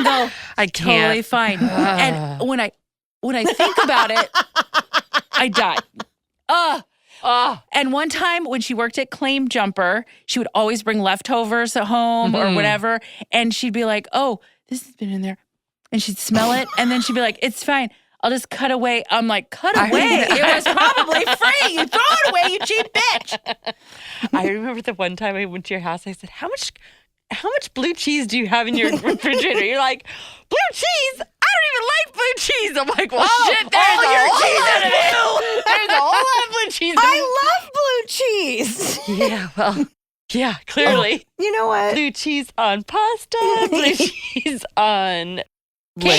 go, I can't. totally fine. And when I think about it, I die. And one time when she worked at Claim Jumper, she would always bring leftovers at home or whatever. And she'd be like, oh, this has been in there. And she'd smell it. And then she'd be like, it's fine. I'll just cut away. I'm like, cut away. It was probably free. You throw it away, you cheap bitch. I remember the one time I went to your house, I said, how much blue cheese do you have in your refrigerator? You're like, blue cheese? I don't even like blue cheese. I'm like, well, shit, there's all a your whole cheese lot is of it. There's a whole lot of blue cheese. I love blue cheese. Yeah, well, Yeah, clearly. You know what? Blue cheese on pasta, blue cheese on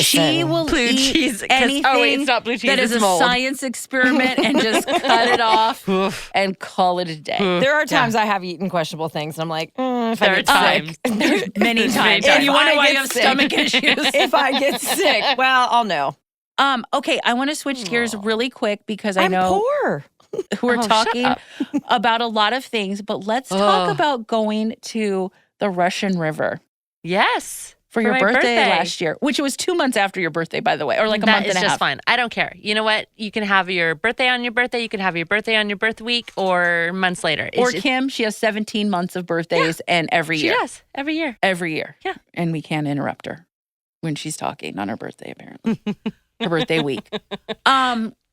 She will blue eat cheese. anything Oh, wait, it's not blue cheese. that is it's a mold. science experiment and just cut it off Oof. and call it a day. There are times I have eaten questionable things, and I'm like, if There I are get times. sick, There's many times. times. And you If wonder I why you get have sick. stomach issues. if I get sick, well, I'll know. Okay, I want to switch gears really quick because I I'm know poor. we're shut talking up. about a lot of things, but let's talk about going to the Russian River Yes. for your my birthday last year, which was 2 months after your birthday, by the way, or like a month That is and a just half. fine. I don't care. You know what? You can have your birthday on your birthday. You can have your birthday on your birth week or months later. Or It's just- Kim, she has 17 months of birthdays and every she year. does every year. Every year. Yeah. And we can't interrupt her when she's talking on her birthday, apparently. Her birthday week.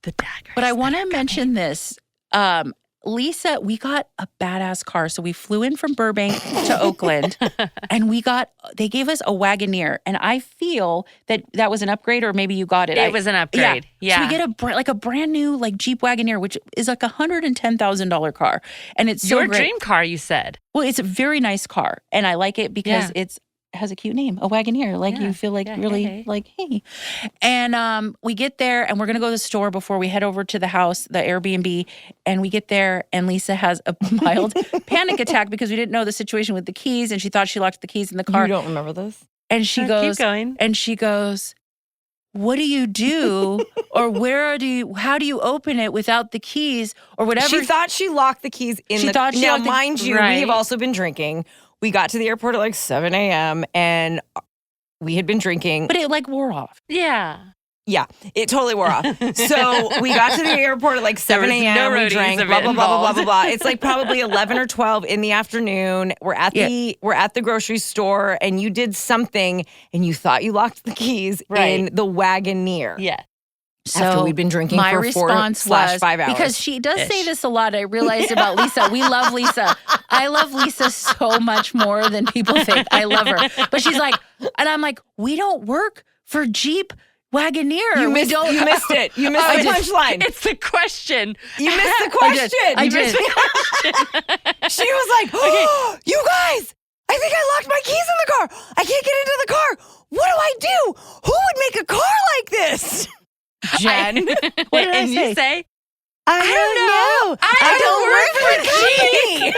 The daggers. But I want to mention this. Lisa, we got a badass car. So we flew in from Burbank to Oakland and they gave us a Wagoneer. And I feel that was an upgrade, or maybe you got it. It was an upgrade. Yeah. So we get a brand new like Jeep Wagoneer, which is like $110,000 car. And it's so your great. dream car, you said. Well, it's a very nice car. And I like it because it has a cute name, a Wagoneer. Like you feel like really hey. like, hey. And we get there and we're going to go to the store before we head over to the house, the Airbnb. And we get there and Lisa has a mild panic attack because we didn't know the situation with the keys. And she thought she locked the keys in the car. You don't remember this? And she goes, keep going. and she goes, what do you do? Or how do you open it without the keys or whatever? She thought she locked the keys in She the thought she Now, locked the- mind you, Right. we have also been drinking. We got to the airport at like 7 a.m. and we had been drinking. But it like wore off. Yeah. Yeah, it totally wore off. So we got to the airport at like 7 was a.m. no we roadies drank, of blah, it blah, blah, blah, blah, involved. blah, blah. It's like probably 11 or 12 in the afternoon. We're at the grocery store and you did something and you thought you locked the keys in the Wagoneer. Yeah. So After we'd been drinking my for response 4/5 was, hours. because she does say Ish. this a lot. I realized about Lisa. We love Lisa. I love Lisa so much more than people think. I love her. But she's like, and I'm like, we don't work for Jeep Wagoneer. You We missed, don't. you missed it. You missed the punchline. It's the question. You missed the question. I You did. missed the question. She was like, oh, you guys, I think I locked my keys in the car. I can't get into the car. What do I do? Who would make a car like this? Jen, What did I and say? you say, I don't know. I don't work for Jeep.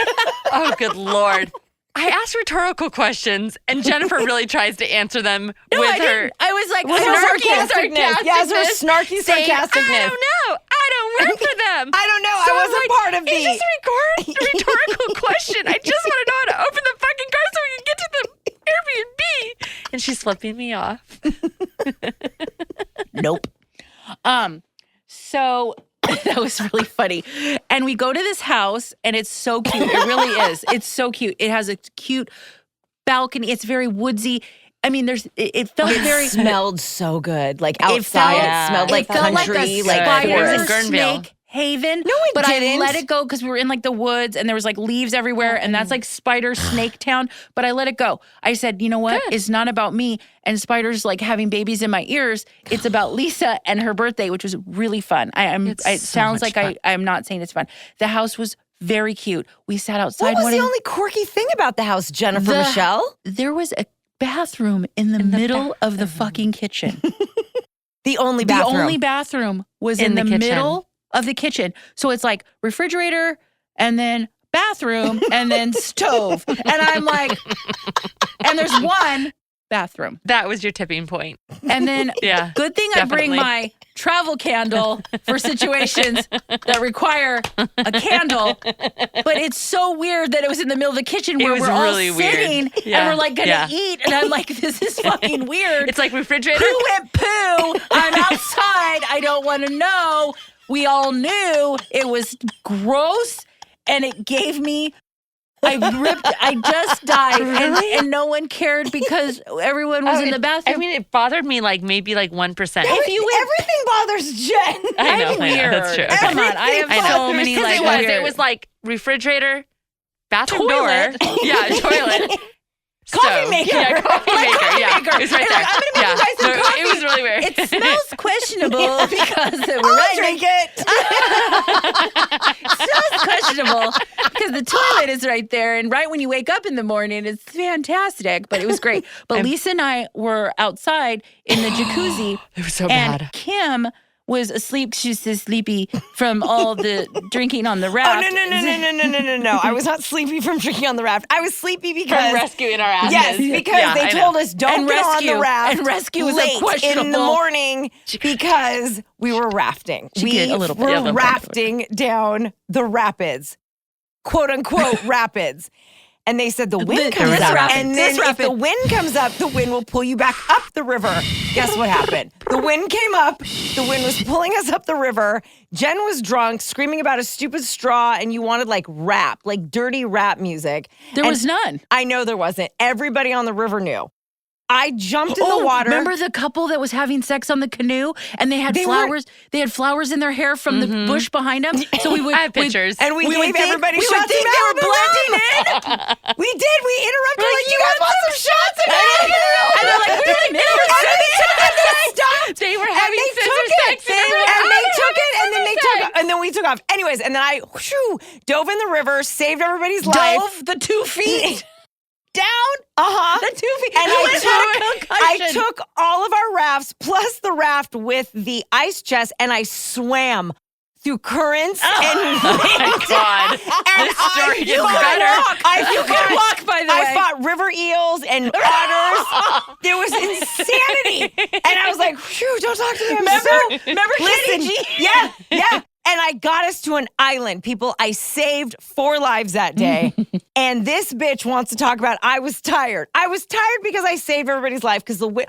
oh, good Lord. I ask rhetorical questions, and Jennifer really tries to answer them with I her didn't. I was like, With I her don't work sarcasticness. Yes, her snarky saying, sarcasticness. I don't know. I don't work for them. I don't know. So I I'm wasn't like, part of It's the. just a rhetorical question. I just want to know how to open the fucking car so we can get to the Airbnb. And she's flipping me off. Nope. So that was really funny. And we go to this house and it's so cute. It really is. It's so cute. It has a cute balcony. It's very woodsy. I mean, it felt very smelled so good. Like It outside, felt- it smelled like it felt country, like a like spider forest. Gurnville. snake haven. No, it but didn't. I let it go because we were in like the woods and there was like leaves everywhere and that's like spider snake town. But I let it go. I said, you know what? It's not about me and spiders like having babies in my ears. It's about Lisa and her birthday, which was really fun. It so sounds much like fun. I'm not saying it's fun. The house was very cute. We sat outside. What was the only quirky thing about the house, Jennifer The- Michelle? There was a bathroom in the middle of the fucking kitchen. The only bathroom. The only bathroom was In in the the kitchen. middle of the kitchen. So it's like refrigerator and then bathroom and then stove. And I'm like, and there's one bathroom. That was your tipping point. And then Yeah, good thing I bring definitely. my travel candle for situations that require a candle. But it's so weird that it was in the middle of the kitchen where was we're all really weird. sitting Yeah, and we're like gonna yeah. eat. And I'm like, this is fucking weird. It's like refrigerator. Who went poo? I'm outside. I don't want to know. We all knew it was gross and it gave me, I just died and no one cared because everyone was in the bathroom. I mean, it bothered me like maybe like 1%. If you went- Everything bothers Jen. I know, weird. that's true. Come on, I have I know. so many 'Cause like it was. weird. It was like refrigerator, bathroom Toilet. door, yeah, toilet, Coffee stove. maker. yeah, coffee maker, yeah, maker. it was right And there. like, I'm gonna make you guys some No, coffee. It was really weird. It smells questionable because we're I'll right. drink it. It smells questionable because the toilet is right there. And right when you wake up in the morning, it's fantastic. But it was great. But Lisa and I were outside in the jacuzzi. It was so and bad. Kim was asleep. She was so sleepy from all the drinking on the raft. Oh, no. I was not sleepy from drinking on the raft. I was sleepy because... From rescuing our asses. Yes, because they told us don't get on the raft. And rescue was late questionable. in the morning because we were rafting. She We a little bit. were rafting down the rapids. Quote unquote rapids. And they said the wind comes this up. rapid, And this then if rapid. the wind comes up, the wind will pull you back up the river. Guess what happened? The wind came up. The wind was pulling us up the river. Jen was drunk, screaming about a stupid straw, and you wanted like rap, like dirty rap music. There was none. I know there wasn't. Everybody on the river knew. I jumped in the water. Remember the couple that was having sex on the canoe and they had flowers? They had flowers in their hair from the bush behind them. So we would I have pictures. And we would gave think- everybody we would shots think in they were the blending room. We did. We interrupted like, you guys want some shots? And they're like, we're like, They were having scissor sex. And they took it, and then they took it, and then we took off. Anyways, and then I dove in the river, saved everybody's life. Dove the 2 feet Down, the 2 feet, and I took all of our rafts plus the raft with the ice chest, and I swam through currents and wind. God. And This story gets fought- better. You can walk, by the way. I fought river eels and otters. There was insanity, and I was like, "Phew, don't talk to me." Remember Listen, Kenny G? yeah. And I got us to an island. People, I saved 4 lives that day. And this bitch wants to talk about, I was tired. I was tired because I saved everybody's life because the wind.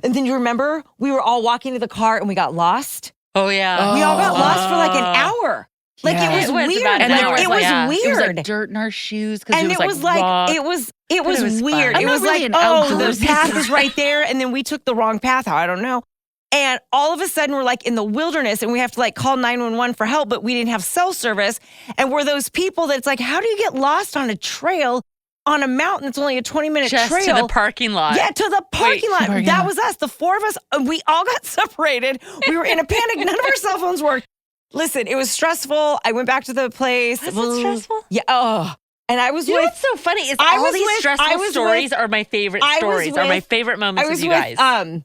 And then you remember, we were all walking to the car and we got lost. Oh, yeah. We all got lost for like an hour. Like Yeah. it was It was weird. about an Like, hour. it was Yeah. weird. It was like dirt in our shoes because And it was like rock. it was it was weird. fun. It I'm was not really like, an the outdoorsy path person. is right there, and then we took the wrong path. How I don't know. And all of a sudden, we're like in the wilderness, and we have to like call 911 for help, but we didn't have cell service. And we're those people that's like, how do you get lost on a trail on a mountain that's only a 20-minute Just trail? to the parking lot. Yeah, to the parking lot. parking That lot. was us. The 4 of us, we all got separated. We were in a panic. None of our cell phones worked. Listen, it was stressful. I went back to the place. Was it stressful? Yeah. Oh. And I was You know with. what's so funny is I all was these with- stressful I was stories with- are my favorite I was stories, are my with- favorite moments I was with you with guys.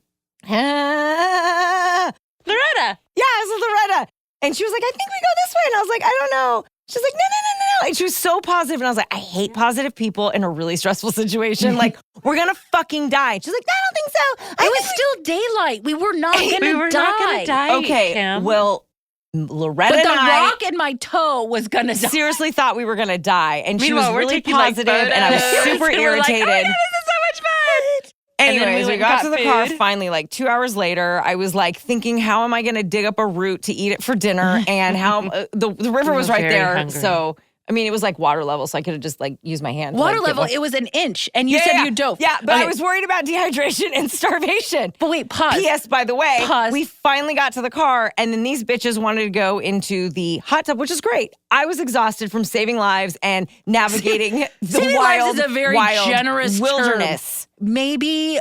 Loretta. Yeah, it was Loretta. And she was like, I think we go this way. And I was like, I don't know. She's like, no. And she was so positive. And I was like, I hate positive people in a really stressful situation. Like, we're going to fucking die. She's like, I don't think so. It was still daylight. We were not going We to were die. not going to die. Okay, Kim. well, Loretta But the and I rock in my toe was going to die. seriously thought we were going to die. And she was Meanwhile, we're really taking, like, positive, and I was photos. super And we're like, irritated. oh my God, this is so much fun. And then Anyways, we went got to and the got car food. finally, like 2 hours later. I was like thinking, how am I going to dig up a root to eat it for dinner? And how the river was were right very there. hungry. So, I mean, it was like water level, so I could have just like used my hand. to, Water like, get level, one. it was an inch. And you said you dove. Yeah, but I Okay. was worried about dehydration and starvation. But wait, pause. P.S. By the way, Pause. we finally got to the car, and then these bitches wanted to go into the hot tub, which is great. I was exhausted from saving lives and navigating the Saving wild, lives is a very wild generous wilderness. Maybe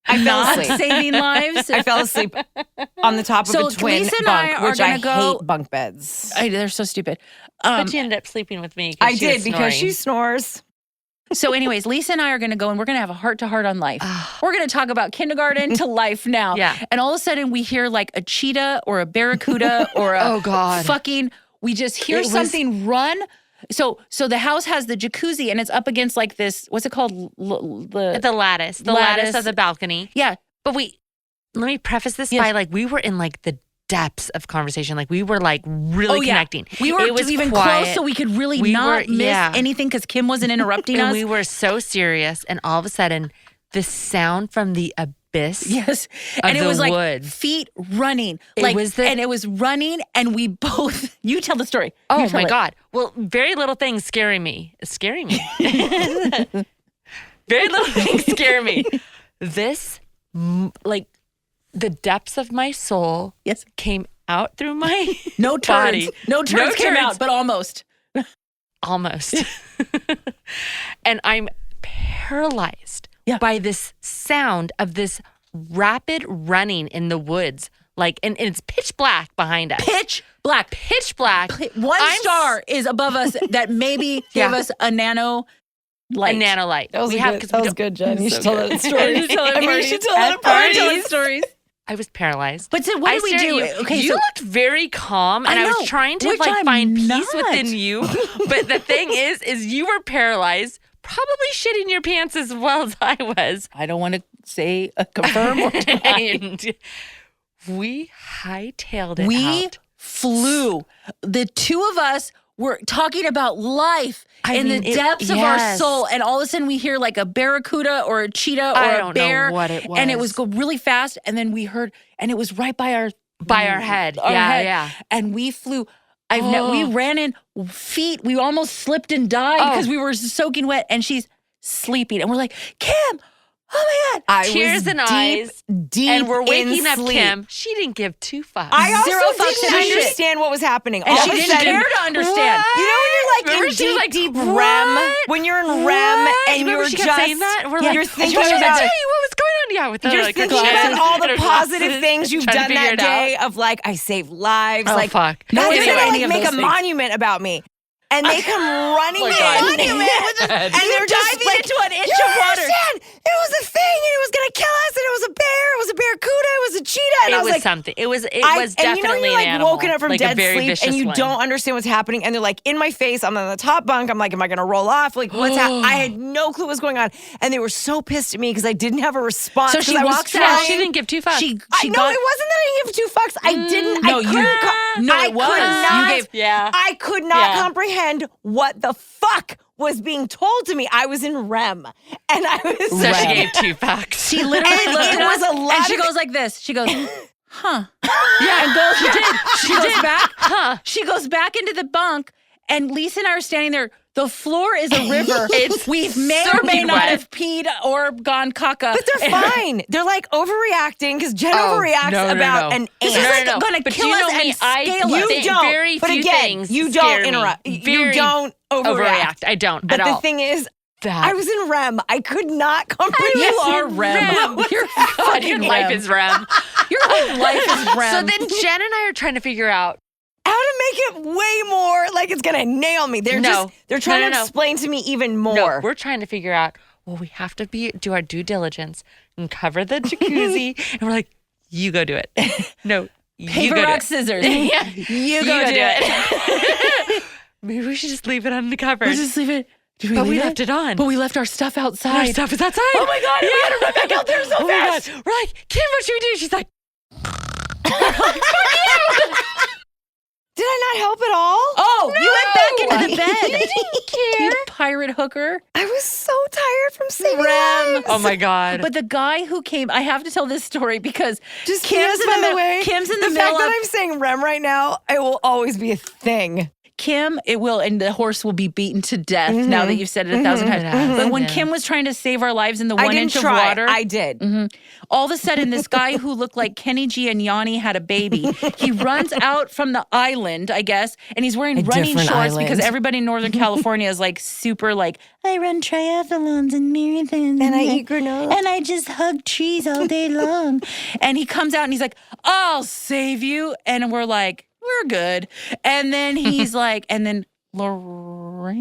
I fell not asleep. saving lives. I fell asleep on the top So of a twin Lisa and bunk, I are which I gonna go- hate bunk beds. They're so stupid. But she ended up sleeping with me. I she was did because she snoring. snores. So, anyways, Lisa and I are going to go and we're going to have a heart-to-heart on life. We're going to talk about kindergarten to life now. Yeah. And all of a sudden we hear like a cheetah or a barracuda or a Oh, God. fucking, we just hear It was- something run. So the house has the jacuzzi and it's up against like this, what's it called? The lattice. The lattice of the balcony. Yeah. But let me preface this Yes. by like, we were in like the depths of conversation. Like we were like really connecting. We were It was even quiet. close so we could really We not were- miss yeah. anything because Kim wasn't interrupting And us. we were so serious. And all of a sudden, the sound from the abyss. Yes. Of And it the was like woods. feet running. It Like was the- and it was running and we both you tell the story. Oh You tell my it. God. Well, very little things scaring me. Scaring me. Very little things scare me. This, like, the depths of my soul Yes. came out through my No turds. body. No turds came turds. out, but almost. Almost. And I'm paralyzed Yeah. by this sound of this rapid running in the woods, Like, and it's pitch black behind us. Pitch black. Pitch black. One star is above us that maybe gave us a nano light. A nano light. That was, good, Jen. You should tell that story. You should tell that at parties. Stories. I was paralyzed. But so what did we do? Okay, you looked very calm, and I was trying to find peace within you. But the thing is you were paralyzed, probably shitting your pants as well as I was. I don't want to say confirm or deny. We hightailed it We out. flew. The two of us were talking about life in the depths of our soul. And all of a sudden we hear like a barracuda or a cheetah or a bear. Know what it was. And it was go really fast. And then we heard, and it was right by our head. Yeah. And we flew. We ran in feet. We almost slipped and died because we were soaking wet. And she's sleeping. And we're like, Kim, oh my God. Tears in eyes. Deep and we're waking up sleep. Kim. She didn't give 2 fucks. I also Zero fucks didn't in shit. understand what was happening. And All she of a didn't sudden- care to understand. You know when you're like Remember in she was deep, like, deep "What? REM? When you're in REM and Remember you're she just kept saying that? We're you're like, thinking I was trying to about tell you what was going on. Yeah, with the, you're like, her thinking glasses about all and the her positive glasses, things you've trying to done figure that it day out. of like I saved lives. Oh, like fuck. No, No one they're said gonna any like of make those a things. monument about me. And they come running in. God. And they're just diving like, into an inch "You of don't water." understand. It was a thing, and it was gonna kill us, and it was a bear, it was a barracuda, it was a cheetah, and I It was was like, something. It was and definitely you know you're an like animal. woken up from like a dead very sleep vicious and you one. don't understand what's happening, and they're like in my face. I'm on the top bunk. I'm like, am I gonna roll off? Like what's happening? I had no clue what was going on, and they were so pissed at me because I didn't have a response. So she 'cause I was walks out. trying- She didn't give 2 fucks. I know it wasn't that I didn't give 2 fucks. I didn't. No, I you- couldn't. no, I it was. could You not. gave- Yeah. I could not Yeah. comprehend what the fuck was being told to me. I was in REM, and I was. So she gave 2 fucks. She literally And looked it at was us a lot and she of- goes like this. She goes, huh. Yeah, and goes, she did. She goes back. Huh. She goes back into the bunk, and Lisa and I are standing there. The floor is a river. We may or may soaking not wet. have peed or gone caca. But they're fine. They're like overreacting because Jen overreacts about an This ant. is like gonna But kill you know us me, and I scale You us. think don't. very But few again, things you scare don't me. interrupt. You Very don't overreact. I don't But at the all. thing is, That- I was in REM. I could not comprehend. You Yes, are you're REM. You're God, fucking your life REM. is REM. Your whole life is REM. So then Jen and I are trying to figure out. how to make it way more like it's gonna nail me. They're trying to explain to me even more. No, we're trying to figure out. Well, we have to do our due diligence and cover the jacuzzi. And we're like, you go do it. No, you paper, go do rock, it. scissors. Yeah, You go do it. Maybe we should just leave it uncovered. We'll just leave it. Did But leave we it? left it on. But we left our stuff outside. Our stuff is outside. Oh my God, we gotta run back out there so Oh my fast. God. We're like, Kim, what should we do? She's like, Did I not help at all? Oh, you went back into the bed. You didn't care. You pirate hooker. I was so tired from saving REM. lives. oh my God. But the guy who came, I have to tell this story because Just Kim's in the way, Kim's in the the middle fact that of I'm saying REM right now, it will always be a thing. Kim, it will, and the horse will be beaten to death now that you've said it 1,000 times. But when Kim was trying to save our lives in the I 1 didn't inch try. of water, I did. all of a sudden, this guy who looked like Kenny G and Yanni had a baby. He runs out from the island, I guess, and he's wearing running different shorts island. because everybody in Northern California is like super like, I run triathlons and marathons. And I eat granola. And I just hug trees all day long. And he comes out and he's like, I'll save you. And we're like, we're good. And then he's like, and then Loretta.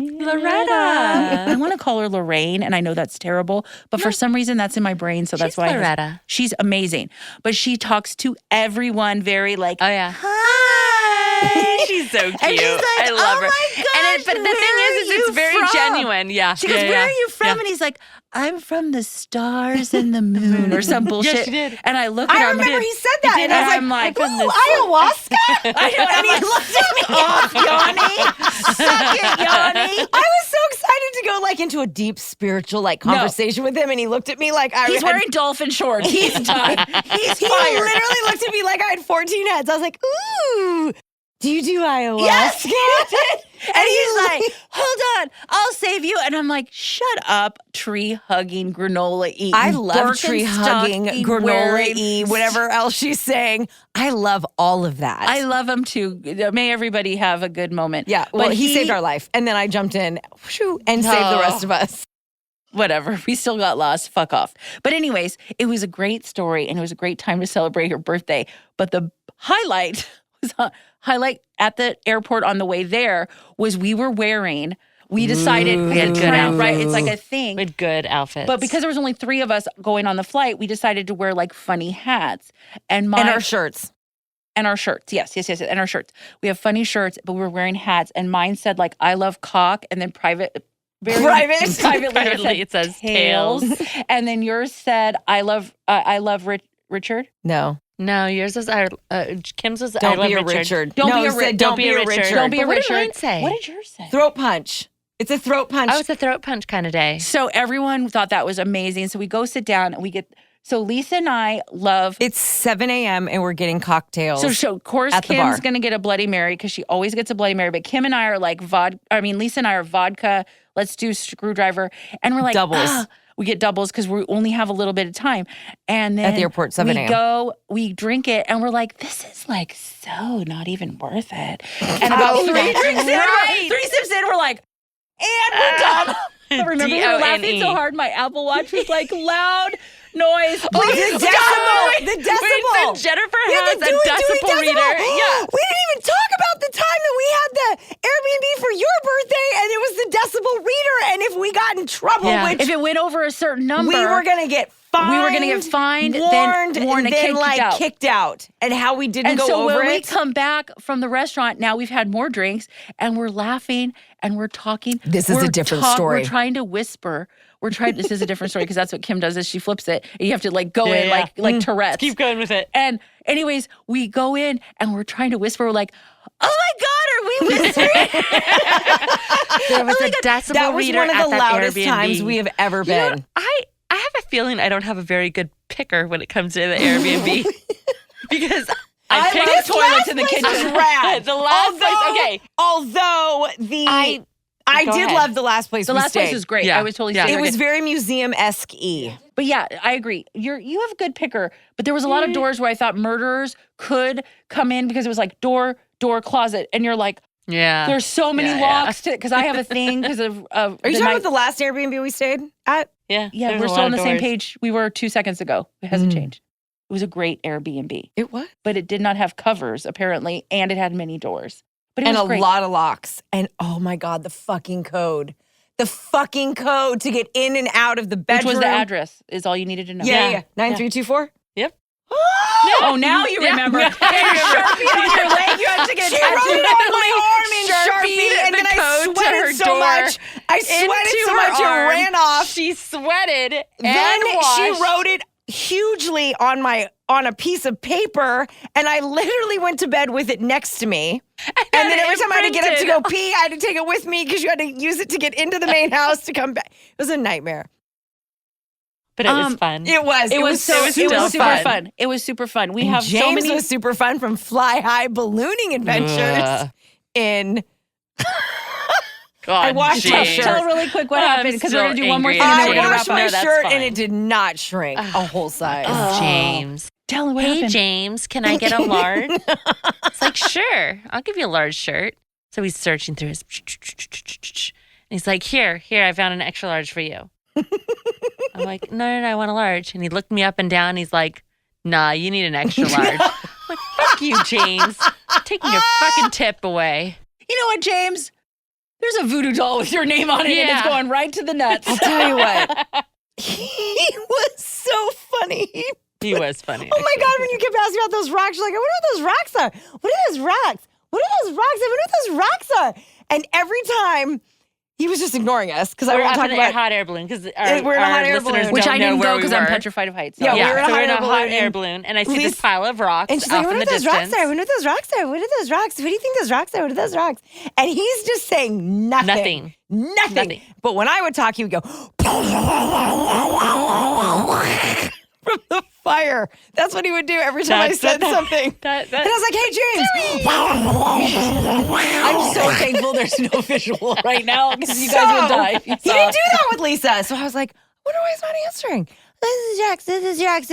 I want to call her Lorraine, and I know that's terrible, but for some reason that's in my brain, so that's She's why. Loretta. She's amazing, but she talks to everyone very like, oh yeah. hi. She's so cute. And she's like, I love oh her. my gosh, But the where thing are is you it's very from? genuine. Yeah. She goes, where are you from? And he's like, I'm from the stars and the moon or some bullshit. she did. And I look at her. I I'm remember like, he said that, and I'm I like, was like, ooh, ayahuasca? And he looked at me off, Yanni. Suck it, Yanni. I was so excited to go like into a deep spiritual like conversation with him, and he looked at me like I He's had- wearing dolphin shorts. He's done. He's He fired. literally looked at me like I had 14 heads. I was like, ooh, do you do ayahuasca? Yes, he did. And he's like, hold on, I'll save you. And I'm like, shut up, tree hugging, granola eating. I love tree Birkenstock hugging, granola wearing. whatever else she's saying. I love all of that. I love him too. May everybody have a good moment. yeah, well, But he saved our life. And then I jumped in and saved the rest of us. whatever. We still got lost. Fuck off. But anyways, it was a great story and it was a great time to celebrate her birthday. But the highlight at the airport on the way there was we decided we had good outfits. Right? It's like a thing. We had good outfits. But because there was only 3 of us going on the flight, we decided to wear like funny hats. And our shirts. And our shirts. Yes. And our shirts. We have funny shirts, but we were wearing hats. And mine said like, I love cock. And then privately it says tails. And then yours said, I love Richard. No, yours was Kim's was Don't I love be a Richard. Richard. Don't be a Richard. Don't be a Richard. What did mine say? What did yours say? Throat punch. It's a throat punch. Oh, it's a throat punch kind of day. So everyone thought that was amazing. So we go sit down and so Lisa and I love. It's 7 a.m. and we're getting cocktails. So of course, Kim's going to get a Bloody Mary because she always gets a Bloody Mary. But Kim and I are like Lisa and I are vodka. Let's do screwdriver. And we're like, doubles. We get doubles because we only have a little bit of time. And then at the airport, 7 a.m. We drink it, and we're like, this is like so not even worth it. And about 3 sips in, we're like, and we're done. I remember we were laughing so hard, my Apple Watch was like loud noise. The decibel. Wait, so Jennifer has a decibel reader. Yeah. We didn't even talk about the time that we had the Airbnb for your birthday, and it was the decibel reader. And if we got in trouble, which if it went over a certain number, we were going to get fined. We were going to get fined, warned, and then kicked out. And how we didn't go over it. And so when we come back from the restaurant, now we've had more drinks, and we're laughing, and we're talking. This is a different story. We're trying to whisper. This is a different story because that's what Kim does is she flips it. And you have to like go in like Tourette's. Keep going with it. And anyways, we go in and we're trying to whisper. We're like, oh my God, are we whispering? There was a decibel reader at that Airbnb. That was one of the loudest times we have ever been. You know, I have a feeling I don't have a very good picker when it comes to the Airbnb because I picked toilets in the kitchen. Rad. The last place, okay. Although I did love the last place. The last place was great. Yeah. I was totally. Yeah. It was very museum-esque. But yeah, I agree. You have a good picker, but there was a lot of doors where I thought murderers could come in because it was like door, closet, and you're like, there's so many locks to because I have a thing because of. Are you talking about the last Airbnb we stayed at? Yeah, we're still on the same page we were 2 seconds ago. It hasn't changed. It was a great Airbnb. It was, but it did not have covers apparently, and it had many doors. But it was great. Lot of locks. And oh my God, the fucking code. The fucking code to get in and out of the bedroom. Which was the address, is all you needed to know. Yeah. 9324? Yep. Oh, now you remember. And Sharpie on your leg, you had to get she wrote it on my arm in Sharpie, and then I sweated so much. It ran off. She sweated then washed. She wrote it hugely on a piece of paper, and I literally went to bed with it next to me. And then every time I had to get up to go pee, I had to take it with me because you had to use it to get into the main house to come back. It was a nightmare. But it was fun. It was super fun. It was super fun. We have James so many. Was super fun from fly high ballooning adventures in. God, I washed my shirt. Tell really quick what happened because we're gonna do one more thing. And then we're gonna wrap up. I washed my shirt and it did not shrink a whole size. James. Tell him what happened. Hey, James, can I get a large? It's like, sure, I'll give you a large shirt. So he's searching through his. And he's like, here, I found an extra large for you. I'm like, no, I want a large. And he looked me up and down. He's like, nah, you need an extra large. I'm like, fuck you, James. Taking your fucking tip away. You know what, James? There's a voodoo doll with your name on it and it's going right to the nuts. I'll tell you what. He was so funny. He was funny. Oh my God, when you kept asking about those rocks, you're like, I wonder what those rocks are. What are those rocks? What are those rocks? I wonder what those rocks are. And every time, he was just ignoring us because I won't talk about hot air balloon because we're in a hot air balloon, which I didn't go because I'm petrified of heights. So. Yeah, we're in a hot air balloon, and I see this pile of rocks and she's off like, in the distance. What are those rocks are? What are those rocks are? What are those rocks? What do you think those rocks are? What are those rocks? And he's just saying nothing. But when I would talk, he would go from the fire. That's what he would do every time I said something. And I was like, hey, James. I'm so thankful there's no visual right now because you guys would die. He didn't do that with Lisa. So I was like, I wonder why he's not answering. This is Jax.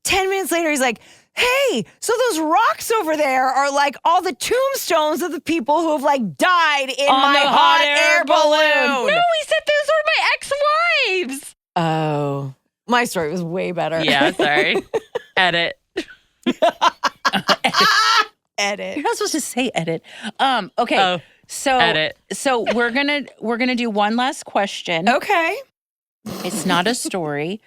10 minutes later, he's like, hey, so those rocks over there are like all the tombstones of the people who have like died in my hot air balloon. No, he said those were my lives. Oh, my story was way better. Yeah, sorry. Edit. Edit. You're not supposed to say edit. Okay. Oh, so edit. So we're gonna do one last question. Okay. It's not a story.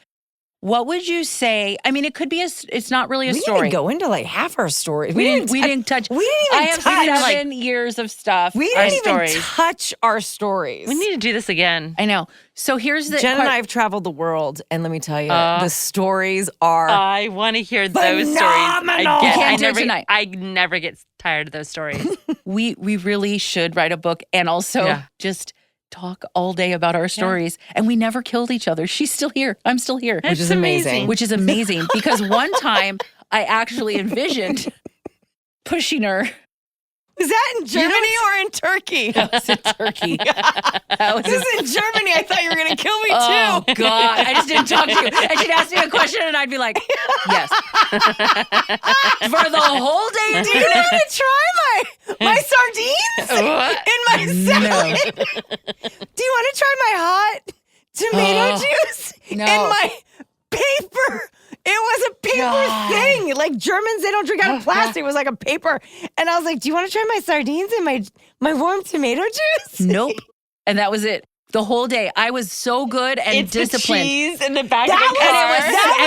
What would you say? I mean, it could be it's not really a We story. didn't go into like half our stories. We didn't touch. We didn't I even have touch. 7 years of stuff. We our didn't even stories. touch our stories. We need to do this again. I know. So here's the Jen and I have traveled the world, and let me tell you, the stories are. I want to hear those stories Phenomenal. again. Can't do it tonight. I never get tired of those stories. we really should write a book and also just talk all day about our stories. And we never killed each other. She's still here. I'm still here. Which is amazing. Which is amazing because one time I actually envisioned pushing her. Was that in Germany or in Turkey? That was in Turkey. That was This is in Germany. I thought you were going to kill me Oh, too. God. I just didn't talk to you. And she'd ask me a question and I'd be like, yes. For the whole day. Do you want to try my sardines What? in my salad? Do you want to try my hot tomato juice no. in my paper? It was a paper God. thing. Like Germans, they don't drink out of plastic. It was like a paper. And I was like, do you want to try my sardines and my warm tomato juice? Nope. And that was it. The whole day. I was so good and It's disciplined. the cheese in the back That of the car. was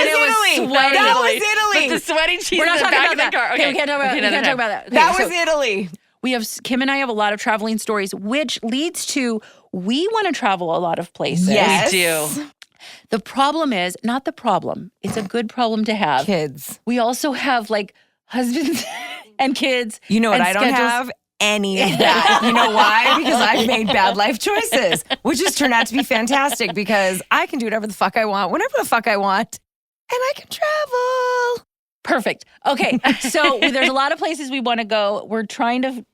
Italy. sweaty. That was Italy. But the sweaty cheese We're in not the talking back about of the that. car. Okay, we can't talk about, Okay, we no, can't no, talk no. about that. Okay, That so was Italy. we have Kim and I have a lot of traveling stories, which leads to we want to travel a lot of places. Yes. We do. The problem is not the problem. It's a good problem to have. Kids. We also have like husbands and kids. You know what and I don't schedules. have? Any of that. You know why? Because I've made bad life choices, which has turned out to be fantastic because I can do whatever the fuck I want, whenever the fuck I want, and I can travel. Perfect. Okay. So there's a lot of places we want to go. We're trying to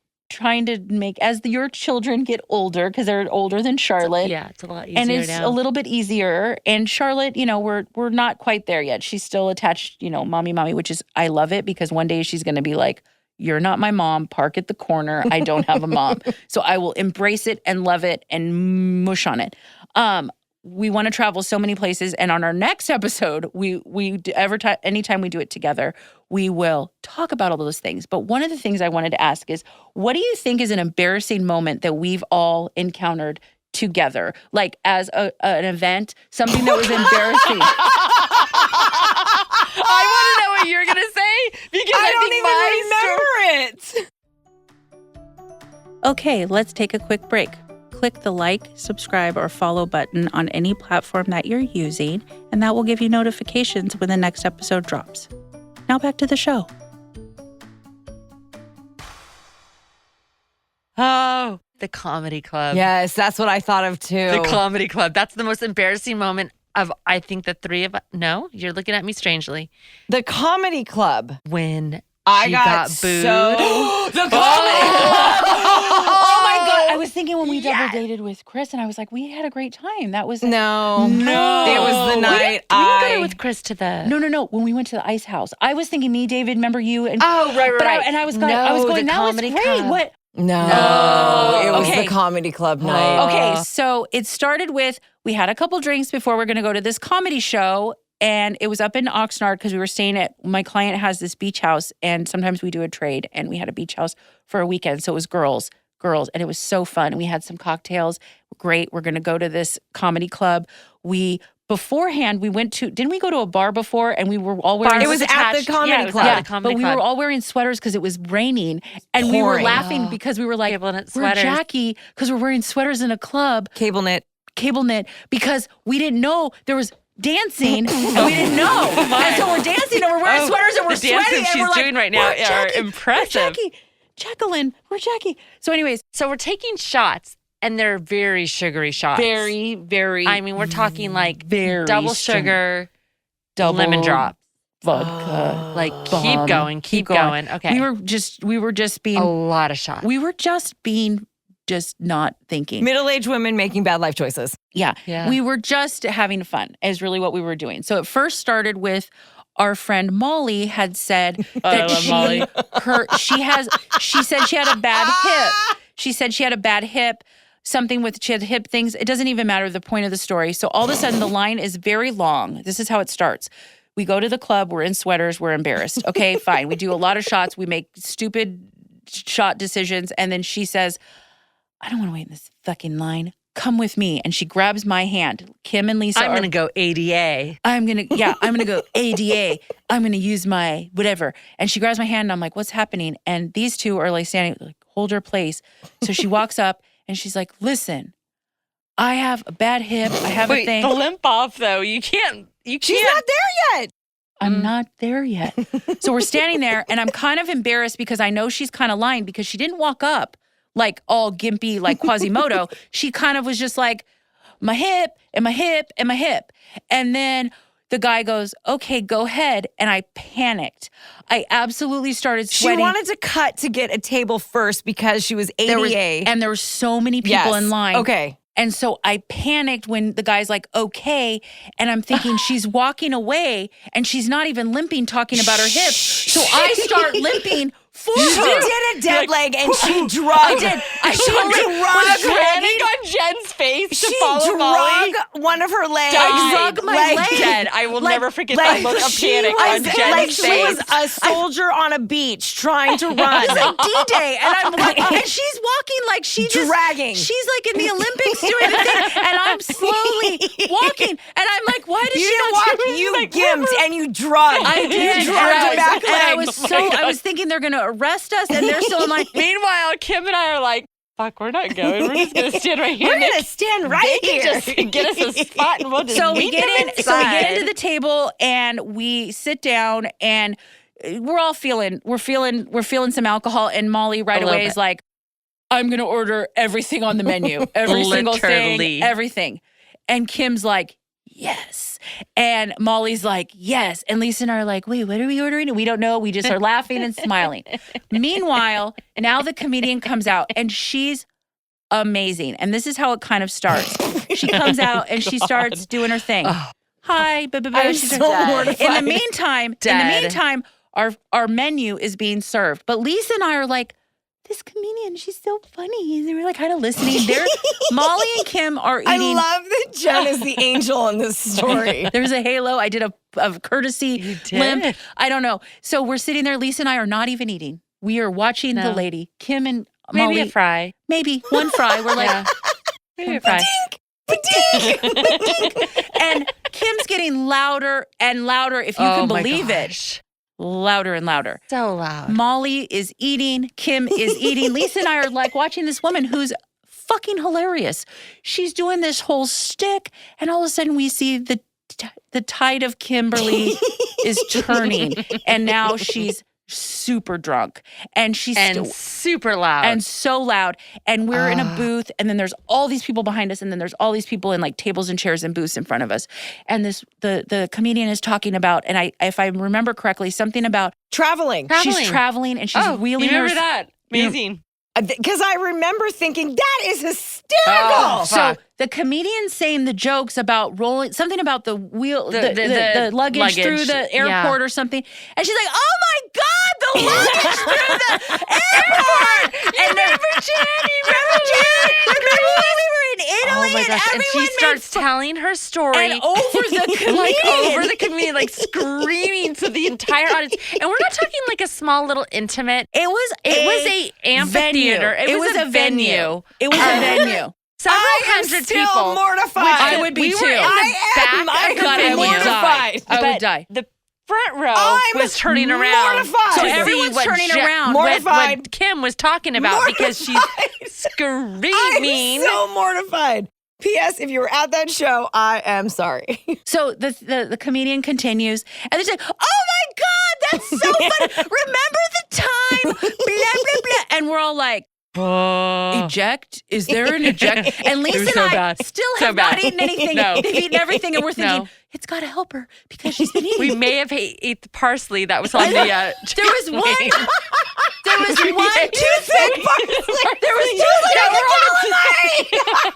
make as your children get older because they're older than Charlotte. Yeah, it's a lot easier And it's now. a little bit easier. And Charlotte, we're not quite there yet. She's still attached, mommy, which is, I love it because one day she's going to be like, you're not my mom. Park at the corner. I don't have a mom. So I will embrace it and love it and mush on it. We want to travel so many places. And on our next episode, anytime we do it together, we will talk about all those things. But one of the things I wanted to ask is, what do you think is an embarrassing moment that we've all encountered together? Like as an event, something that was embarrassing. I want to know what you're going to say because I don't even remember it. Okay, let's take a quick break. Click the like, subscribe, or follow button on any platform that you're using, and that will give you notifications when the next episode drops. Now back to the show. Oh, the comedy club. Yes, that's what I thought of too. The comedy club. That's the most embarrassing moment of, I think, the three of us. No, you're looking at me strangely. The comedy club. When I she got booed. the comedy club. Oh my God. I was thinking when we double dated with Chris, and I was like, we had a great time. That was No. It was the night We didn't go there with Chris to the... No. When we went to the ice house, I was thinking me, David, remember you? And Oh, right. but I was going, the that was comedy great. club. What? No, it was Okay. the comedy club night. Okay, so it started with, we had a couple drinks before we're going to go to this comedy show, and it was up in Oxnard because we were staying at, my client has this beach house, and sometimes we do a trade, and we had a beach house for a weekend, so it was girls, and it was so fun. We had some cocktails, great. We're going to go to this comedy club. Beforehand, we went to, didn't we go to a bar before and we were all wearing... It was at the comedy club. Yeah, the comedy but we club. were all wearing sweaters because it was raining. And we were Pouring. laughing because we were like, Cable knit we're sweaters. Jackie because we're wearing sweaters in a club, Cable knit. cable knit, because we didn't know there was dancing and we didn't know. And so we're dancing and we're wearing sweaters and we're the dance sweating. moves And she's we're like, doing right now "We're are Jackie, impressive." We're Jackie. Jacqueline, we're Jackie. So anyways, So we're taking shots, and they're very sugary shots. very, very, I mean, we're talking like very double strong. sugar, double lemon drop. vodka. Like, Bomb. keep going. Okay. We were just being, a lot of shots. we were just not thinking. Middle-aged women making bad life choices. Yeah. Yeah. We were just having fun is really what we were doing. So it first started with our friend Molly had said I that love Molly. she said she had a bad hip. She said she had a bad hip something with she had hip things. It doesn't even matter the point of the story. So all of a sudden the line is very long. This is how it starts. We go to the club. We're in sweaters. We're embarrassed. Okay, fine. We do a lot of shots. We make stupid shot decisions. And then she says, I don't want to wait in this fucking line. Come with me. And she grabs my hand. Kim and Lisa I'm going to go ADA. I'm going to go ADA. I'm going to use my whatever. And she grabs my hand and I'm like, what's happening? And these two are like standing, like, hold her place. So she walks up and she's like, listen, I have a bad hip. I have a thing. The limp off though. You can't. She's not there yet. I'm not there yet. So we're standing there and I'm kind of embarrassed because I know she's kind of lying because she didn't walk up like all gimpy, like Quasimodo. She kind of was just like, my hip and my hip and my hip. And then the guy goes, okay, go ahead. And I panicked. I absolutely started sweating. She wanted to cut to get a table first because she was ADA. And there were so many people in line. Okay. And so I panicked when the guy's like, okay. And I'm thinking she's walking away and she's not even limping, talking about her hips. So I start limping for She her. did a dead leg and she drugged. I did. I She totally Was drugged. panic on Jen's face to She follow Molly. drugged one of her legs. I drug my leg. Dead. I will Like- never forget like that look of she panic was- on Jen's like face. she was a soldier on a beach trying to run. It's like D-Day, and I'm like, and she's walking like she just Dragging. She's like in the Olympics doing the thing, and I'm slowly walking, and I'm like, why does You she didn't not walk, do it? you Like, gimped and you drugged. I did, You drugged a back and I leg. was Oh my so God. I was thinking they're gonna arrest us, and they're still in line. Meanwhile, Kim and I are like, fuck, we're not going. We're just going to stand right here. We're going to stand right They here. can just get us a spot and we'll just So we meet get them in. So we get inside. into the table, and we sit down, and we're all feeling some alcohol, and Molly right A little away is like, I'm gonna order everything on the menu, every single Literally. thing, everything. And Kim's like, yes. And Molly's like, yes. And Lisa and I are like, wait, what are we ordering? And we don't know. We just are laughing and smiling. Meanwhile, now the comedian comes out and she's amazing. And this is how it kind of starts. She comes out and she starts doing her thing. Hi, I'm She's so dead. mortified. In the meantime, our menu is being served. But Lisa and I are like, this comedian, she's so funny. And we're like kind of listening. Molly and Kim are eating. I love that Jen is the angel in this story. There's a halo. I did a courtesy You did? limp. I don't know. So we're sitting there. Lisa and I are not even eating. We are watching the No. lady. Kim and Maybe Molly. a fry. Maybe one fry. We're like, Yeah. Maybe a fry. and Kim's getting louder and louder, if you Oh can my believe it. gosh. Louder and louder. So loud. Molly is eating. Kim is eating. Lisa and I are like watching this woman who's fucking hilarious. She's doing this whole stick, and all of a sudden we see the tide of Kimberly is turning, and now she's super drunk, and she's And super loud. and so loud. And we're in a booth, and then there's all these people behind us, and then there's all these people in like tables and chairs and booths in front of us. And the comedian is talking about, and if I remember correctly, something about Traveling. she's traveling and she's wheeling you remember her. that? Amazing. Because I remember thinking, that is hysterical. Oh, So fuck. the comedian's saying the jokes about rolling, something about the wheel, The the luggage through luggage. the airport Yeah. or something. And she's like, oh my God, the luggage through the airport. And Remember Jen? remember Jen? Remember when we were in Oh Italy my and gosh. And everyone she starts telling her story. and over the comedian. like over the comedian, like screaming to the entire audience. And we're not talking like a small little intimate. It was a amphitheater. venue. It was a venue. It was a venue. Several I am hundred still people. mortified. I would be we too. were in the I am. back I of the would be venue. mortified. I would But die. The front row I'm was turning around. mortified. So to see everyone's what turning Jen- around. Mortified. What Kim was talking about because she's screaming. I'm so mortified. P.S. If you were at that show, I am sorry. So the comedian continues, and they're like, "Oh my God, that's so funny! Remember the time?" Blah blah blah, and we're all like, "Eject? Is there an eject?" And Lisa was so and I bad. still So have not bad. eaten anything. No. They've eaten everything, and we're thinking No. it's got to help her because she's been eating. We may have ate the parsley that was on the. There was one. There was one Toothpick parsley. There was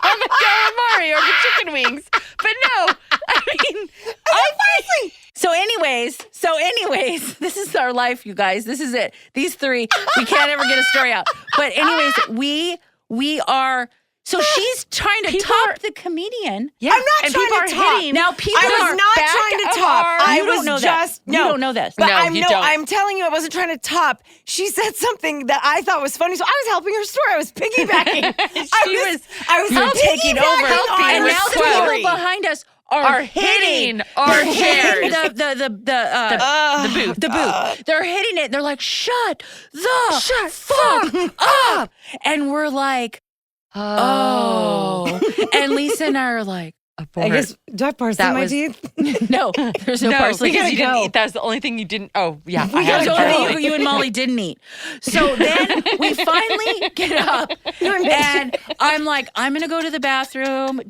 on the calamari or the chicken wings. But no, I mean, So anyways, this is our life, you guys. This is it. These three, we can't ever get a story out. But anyways, we are, So she's trying to People top are- the comedian. Yeah. I'm not and trying people to are top. hitting. Now people I was are not back trying to of top. our- I You don't was know just that. You don't know this. But No, I'm you no, don't. I'm telling you, I wasn't trying to top. She said something that I thought was funny, so I was helping her story. I was piggybacking. I was helping, taking over, helping, And her now the story. people behind us are hitting our They're hitting chairs. the booth. The booth. They're hitting it. They're like, shut the fuck up. And we're like, oh. And Lisa and I are like, I guess, do I parse That in my was- teeth? no, there's no parsley. because you didn't go. eat. That was the only thing you didn't. Oh, yeah. We I had That's gotta the a only go. thing parsley. you and Molly didn't eat. So then we finally get up, and I'm like, I'm gonna go to the bathroom.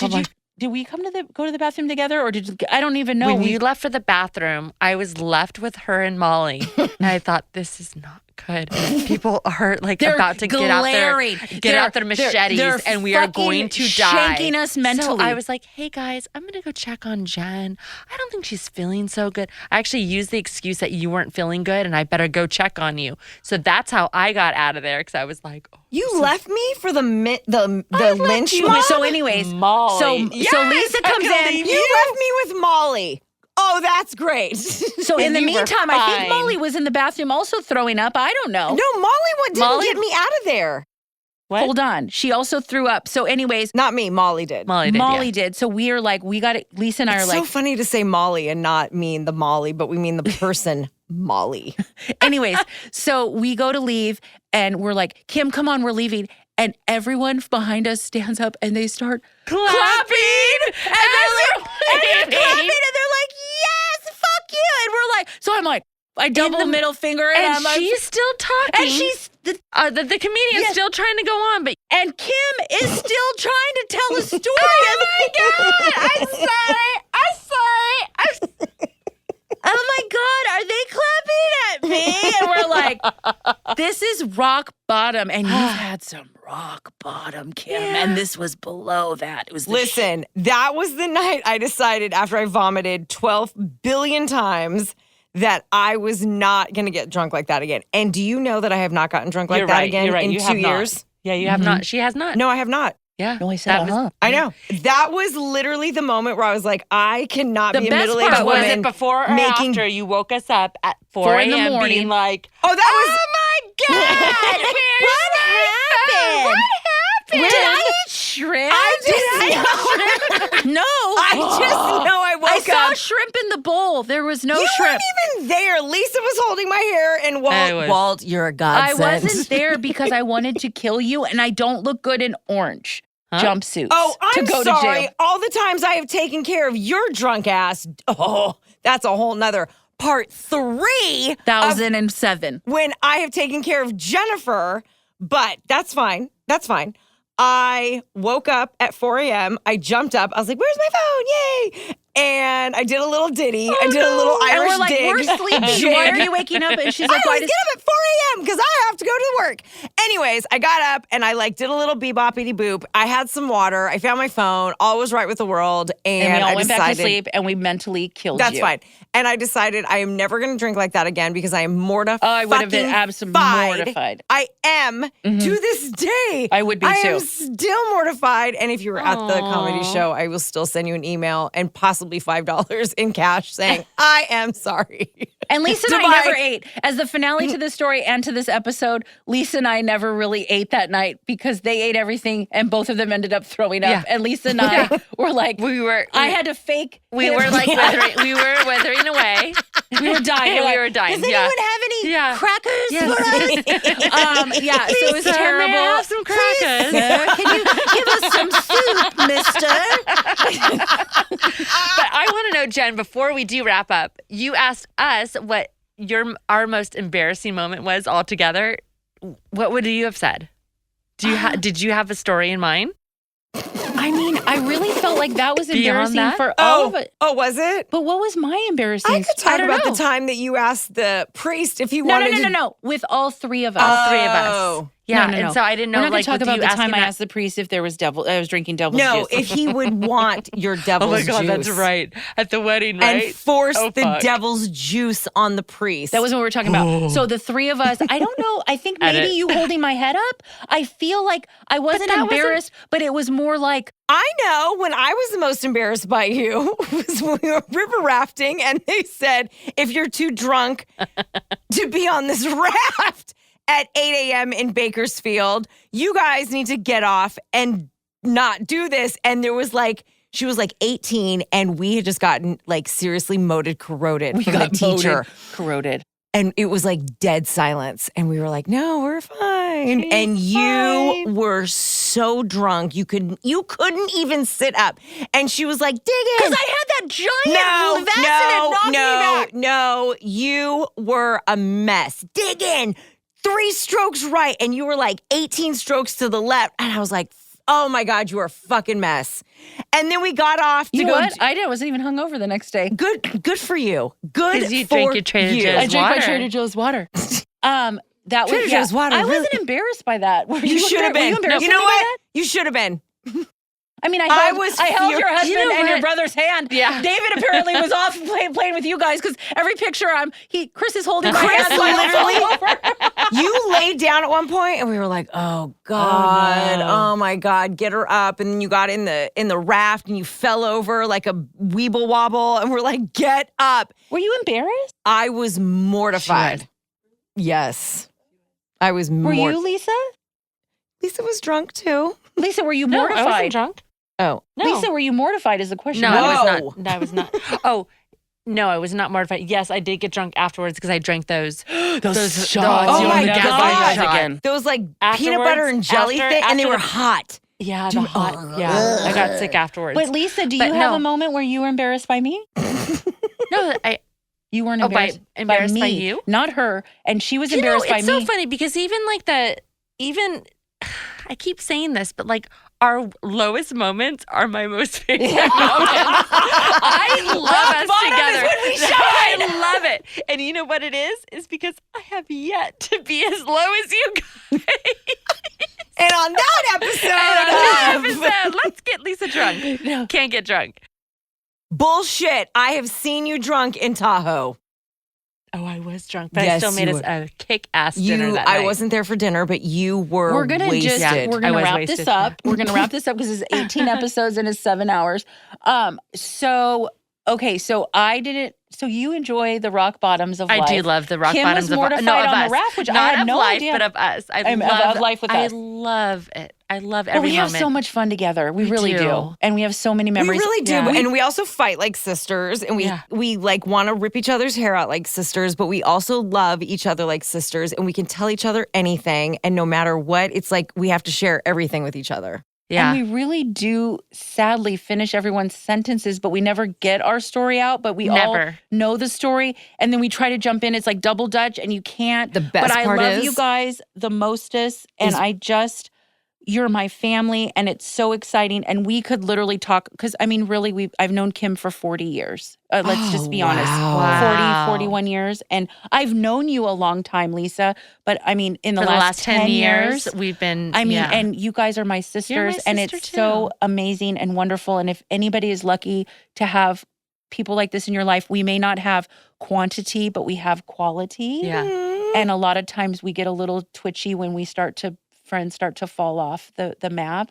Did we go to the bathroom together, or I don't even know. When you left for the bathroom, I was left with her and Molly, and I thought, this is not good. People are like They're about to glaring. get out their machetes, they're and we are going to die. shanking us mentally. So I was like, hey guys, I'm gonna go check on Jen. I don't think she's feeling so good. I actually used the excuse that you weren't feeling good, and I better go check on you. So that's how I got out of there, because I was like, oh, You left me for the lynch you mob? So anyways, Molly. so Lisa comes in. You left me with Molly. Oh, that's great. So in the You were meantime, I think fine. Molly was in the bathroom also throwing up. I don't know. No, Molly didn't Molly- get me out of there. what? Hold on. She also threw up. So anyways, Not me, Molly did. Molly did. Molly yeah. did. So we are like, we got it. Lisa and I are It's like, so funny to say Molly and not mean the Molly, but we mean the person Molly. anyways, so we go to leave and we're like, Kim, come on, we're leaving. And everyone behind us stands up and they start clapping. And they're clapping and they're like, yes, fuck you. And we're like, so I'm like, I double the- middle finger and And I'm like, she's still talking. and she's the comedian's Yes. still trying to go on, but and Kim is still trying to tell the story. oh my god! I'm sorry. Oh my God, are they clapping at me? And we're like, this is rock bottom. And you've had some rock bottom, Kim. And this was below that. It was the Listen, that was the night I decided after I vomited 12 billion times that I was not going to get drunk like that again. And do you know that I have not gotten drunk like You're that right, again you're right. in You 2 have not. years? Yeah, you have not. She has not. No, I have not. Yeah. No, I said, that was. I know. That was literally the moment where I was like, I cannot The be a best middle-aged part Was woman. it before or making- after you woke us up at 4 4 in the a.m. morning. being like, Oh, that was... my God! What happened? Did I eat shrimp? No. I just know I woke I saw up. shrimp in the bowl. There was no You shrimp. weren't even there. Lisa was holding my hair, and I was. Walt, you're a I godsend. wasn't there because I wanted to kill you, and I don't look good in orange jumpsuits. Oh, I'm to go sorry. To jail. All the times I have taken care of your drunk ass. Oh, that's a whole nother part 3 of 2007. when I have taken care of Jennifer. But that's fine. That's fine. I woke up at 4 a.m. I jumped up. I was like, where's my phone? Yay. And I did a little ditty. I did a little And Irish we're like, dig. we're sleeping. Why are you waking up? And she's I like, always why does get up at 4 a.m. because I have to go to work. Anyways, I got up and I did a little beboppity boop. I had some water. I found my phone. All was right with the world. And And we all I went decided, back to sleep and we mentally killed that's you. fine. And I decided I am never going to drink like that again because I am mortified. Oh, I would have been absolutely mortified. I am to this day. I would be I too. am still mortified. And if you were at the comedy show, I will still send you an email and possibly $5 in cash saying, I am sorry. And Lisa and I Goodbye. never ate. As the finale to this story and to this episode, Lisa and I never really ate that night because they ate everything and both of them ended up throwing up. Yeah. And Lisa and I were like, I had to fake. we were like withering away. We were dying. We We're were like, dying, Does yeah. anyone have any Yeah. crackers Yes. for us? Yeah, so it was Sir, may I terrible. have some crackers? Sir, can you give us some soup, mister? But I want to know, Jen, before we do wrap up, you asked us what our most embarrassing moment was all together. What would you have said? Did you have a story in mind? I mean, I really felt like that was Beyond embarrassing that? for all of it. Oh, was it? But what was my embarrassing? I could talk don't about know. the time that you asked the priest if he No, wanted to. no. With all 3 of us. All 3 of us. Oh. Yeah, No. and so I didn't know. We're not going like, to talk with about you the time asking I that- asked the priest if there was I was drinking devil's No, juice. if he would want your devil's Oh my God, juice. that's right. At the wedding, right? And force Oh, the fuck. devil's juice on the priest. That wasn't what we were talking about. So the three of us, I don't know. I think maybe Edit. you holding my head up. I feel like I wasn't that wasn't- embarrassed, but it was more like, I know when I was the most embarrassed by you was when we were river rafting and they said, if you're too drunk to be on this raft at 8 a.m. in Bakersfield, you guys need to get off and not do this. And there was like, she was like 18 and we had just gotten like seriously corroded from the teacher. corroded. And it was like dead silence. And we were like, no, we're fine. And you were so drunk. You couldn't even sit up. And she was like, dig in. Because I had that giant vest and it knocked me back. No, you were a mess. Dig in. 3 strokes right. And you were like 18 strokes to the left. And I was like, oh my God, you are a fucking mess. And then we got off to You know go. what? I wasn't even hungover the next day. Good for you. Good 'Cause you for drink your Trader you. Joe's I drank my water. Trader Joe's water. That was Trader Joe's water, I really? wasn't embarrassed by that. Were You should have were been. You embarrassed You know by what? that? You should have been. I mean, I held your husband You know and your what? brother's hand. Yeah. David apparently was off playing with you guys because every picture Chris is holding my Chris hand. so I don't fall over. You laid down at one point, and we were like, "Oh God, no. oh my God, get her up!" And then you got in the raft, and you fell over like a weeble wobble, and we're like, "Get up!" Were you embarrassed? I was mortified. Shit. Yes, I was. Were you, Lisa? Lisa was drunk too. Lisa, were you No, I wasn't mortified? drunk. Oh, No. Lisa, were you mortified is the question. No, Whoa. I was not. No, I was not. Oh, no, I was not mortified. Yes, I did get drunk afterwards because I drank those. Those shots. Oh You'll my never God. do those again. those like peanut Afterwards, butter and jelly after- thing, and they after were the- hot. Yeah, the hot. Yeah, I got sick afterwards. But Lisa, do But you have no. a moment where you were embarrassed by me? no, You weren't Oh, by- embarrassed, embarrassed by by me, you? not her, and she was embarrassed by it's me. so funny because even I keep saying this, but like our lowest moments are my most favorite moments. I love us bottom is together. when we I love it. And you know what it is? It's because I have yet to be as low as you guys. And on that And on episode, that episode, let's get Lisa drunk. No. Can't get drunk. bullshit. I have seen you drunk in Tahoe. Oh, I was drunk, but I Yes, still made you us a kick-ass dinner that I night. wasn't there for dinner, but you were We're gonna wasted. we're I gonna was wrap wasted, this up. yeah. We're gonna wrap this up because it's 18 episodes and it's 7 hours. So I didn't. So you enjoy the rock bottoms of life. I do love the rock Kim bottoms was of mortified no, of on us. the raft, which I Not had of no life, idea. but of us. I Of love life with I us. love it. I love But every we have moment. so much fun together. We really do. do, and we have so many memories. We really do. Yeah. And we also fight like sisters, and we like want to rip each other's hair out like sisters, but we also love each other like sisters, and we can tell each other anything, and no matter what, it's like we have to share everything with each other. Yeah. And we really do sadly finish everyone's sentences, but we never get our story out, but we all Never. know the story. And then we try to jump in. It's like double dutch and you can't. The best But I part love is- you guys the mostest. And you're my family and it's so exciting. And we could literally talk, because I mean, really, I've known Kim for 40 years. Let's just be honest. wow. 40, 41 years. And I've known you a long time, Lisa. But I mean, in the For last 10 years, we've been. I mean, yeah. and you guys are my sisters, and sister it's so too. amazing and wonderful. And if anybody is lucky to have people like this in your life, we may not have quantity, but we have quality. Yeah. And a lot of times we get a little twitchy when friends start to fall off the map.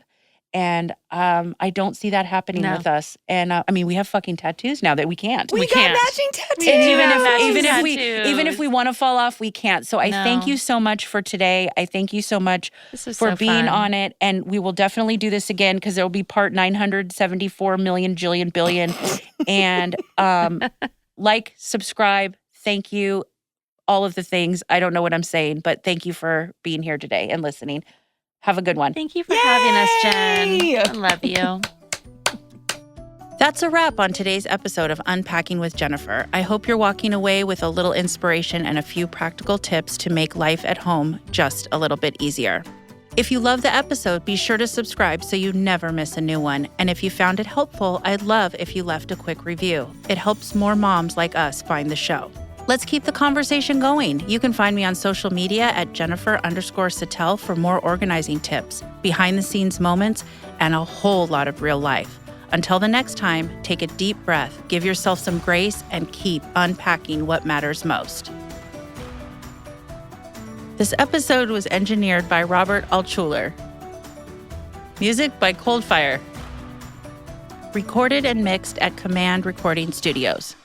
And I don't see that happening No. with us. And I mean, we have fucking tattoos now that we can't. We got can't. matching tattoos. And Yeah. even if we want to fall off, we can't. So I thank No. you so much for today. I thank you so much This was for so being fun. on it. And we will definitely do this again because there will be part 974 million jillion billion. And like, subscribe, thank you, all of the things. I don't know what I'm saying, but thank you for being here today and listening. Have a good one. Thank you for having us, Jen. Yay! I love you. That's a wrap on today's episode of Unpacking with Jennifer. I hope you're walking away with a little inspiration and a few practical tips to make life at home just a little bit easier. If you love the episode, be sure to subscribe so you never miss a new one. And if you found it helpful, I'd love if you left a quick review. It helps more moms like us find the show. Let's keep the conversation going. You can find me on social media at Jennifer_Satel for more organizing tips, behind-the-scenes moments, and a whole lot of real life. Until the next time, take a deep breath, give yourself some grace, and keep unpacking what matters most. This episode was engineered by Robert Altschuler. Music by Coldfire. Recorded and mixed at Command Recording Studios.